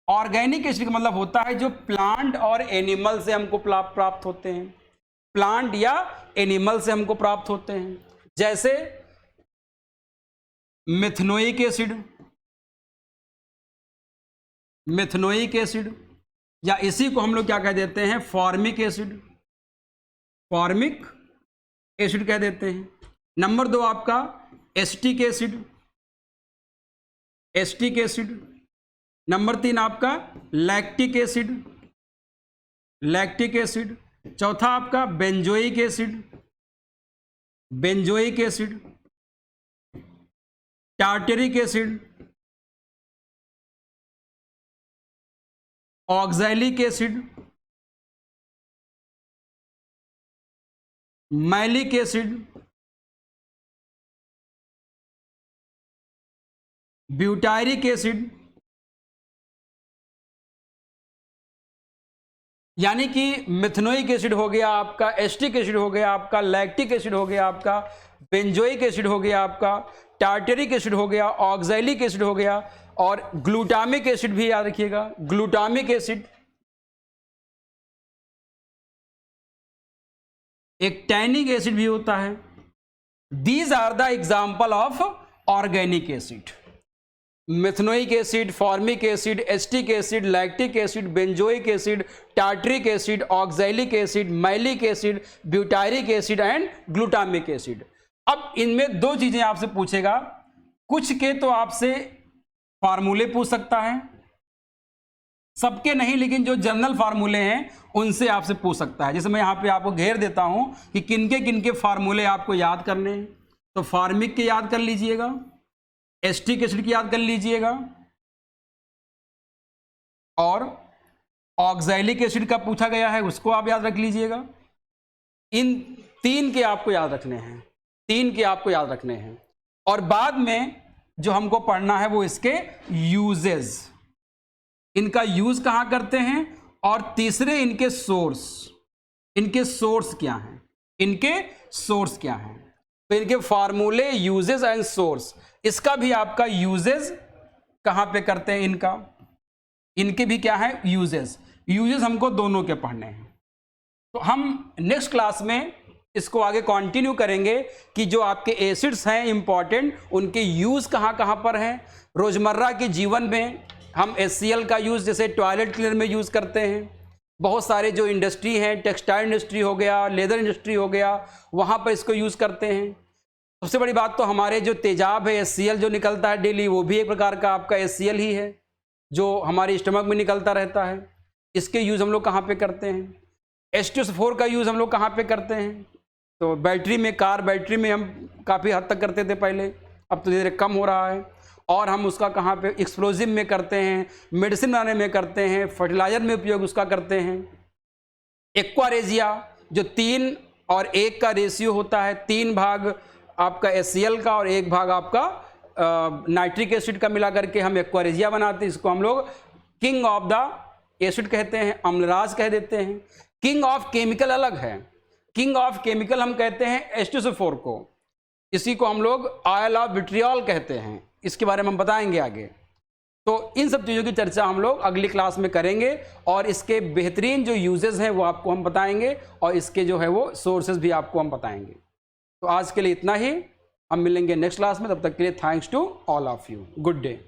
Speaker 1: ऑर्गेनिक एसिड का मतलब होता है जो प्लांट और एनिमल से हमको प्राप्त होते हैं, प्लांट या एनिमल से हमको प्राप्त होते हैं। जैसे मेथनोइक एसिड, या इसी को हम लोग क्या कह देते हैं? फॉर्मिक एसिड कह देते हैं। नंबर 2 आपका एसिटिक एसिड। नंबर 3 आपका लैक्टिक एसिड। चौथा आपका benzoic acid, tartaric acid, oxalic acid, malic acid, butyric acid, यानी कि मिथनोइक एसिड हो गया आपका, एस्टिक एसिड हो गया आपका, लैक्टिक एसिड हो गया आपका, बेंजोइक एसिड हो गया आपका, टार्टरिक एसिड हो गया, ऑक्सैलिक एसिड हो गया, और ग्लूटामिक एसिड भी याद रखिएगा, ग्लूटामिक एसिड, एक टैनिक एसिड भी होता है। These are the example of organic acid. Methanoic acid, formic acid, acetic acid, lactic acid, benzoic acid, tartaric acid, oxalic acid, malic acid, butyric acid and glutamic acid. अब इनमें दो चीजें आपसे पूछेगा, कुछ के तो आपसे फार्मूले पूछ सकता है, सबके नहीं, लेकिन जो जनरल फार्मूले हैं उनसे आपसे पूछ सकता है। जैसे मैं यहां पे आपको घेर देता हूं कि किनके किनके फार्मूले आपको याद करने हैं, तो फॉर्मिक के याद कर लीजिएगा, एस्टिक एसिड की याद कर लीजिएगा, और ऑक्सैलिक एसिड का पूछा गया है उसको आप याद रख लीजिएगा। इन तीन के आपको याद रखने हैं, तीन के आपको याद रखने हैं। और बाद में जो हमको पढ़ना है वो इसके यूजेस, इनका यूज कहां करते हैं, और तीसरे इनके सोर्स, इनके सोर्स क्या हैं, इनके सोर्स क्या हैं। तो इनके फार्मूले, यूजेस एंड सोर्स, इसका भी आपका यूजेस कहां पे करते हैं, इनके भी क्या है यूजेस। यूजेस हमको दोनों के पढ़ने हैं। तो हम नेक्स्ट क्लास में इसको आगे कंटिन्यू करेंगे कि जो आपके एसिड्स हैं इंपॉर्टेंट, उनके यूज कहां कहां पर हैं। रोजमर्रा के जीवन में हम HCl का यूज जैसे टॉयलेट क्लीनर में यूज करते हैं, बहुत सारे जो इंडस्ट्री हैं, टेक्सटाइल इंडस्ट्री हो गया, लेदर इंडस्ट्री हो गया, वहां पर इसको यूज करते हैं। सबसे बड़ी बात तो हमारे जो तेजाब है HCl जो निकलता है डेली, वो भी एक प्रकार का आपका HCl ही है जो हमारे स्टमक में निकलता रहता है। इसके यूज़ हम लोग कहाँ पे करते हैं। H2SO4 का यूज़ हम लोग कहाँ पे करते हैं, तो बैटरी में, कार बैटरी में हम काफ़ी हद तक करते थे पहले, अब तो धीरे धीरे कम हो रहा है। और हम उसका कहाँ पे एक्सप्लोजिव में करते हैं, मेडिसिन बनाने में करते हैं, फर्टिलाइजर में उपयोग उसका करते हैं। एक्वारेजिया जो 3 और 1 का रेशियो होता है, 3 भाग आपका HCl का और 1 भाग आपका नाइट्रिक एसिड का मिला करके हम एक्वारेजिया बनाते हैं। इसको हम लोग किंग ऑफ द एसिड कहते हैं, अम्लराज कह देते हैं। किंग ऑफ केमिकल अलग है, किंग ऑफ केमिकल हम कहते हैं H2SO4 को, इसी को हम लोग ऑयल ऑफ विट्रियोल कहते हैं। इसके बारे में हम बताएंगे आगे। तो इन सब चीज़ों की चर्चा हम लोग अगली क्लास में करेंगे और इसके बेहतरीन जो यूजेस हैं वो आपको हम बताएंगे और इसके जो है वो सोर्सेज भी आपको हम बताएंगे। तो आज के लिए इतना ही, हम मिलेंगे नेक्स्ट क्लास में, तब तक के लिए thanks to all of you, good day.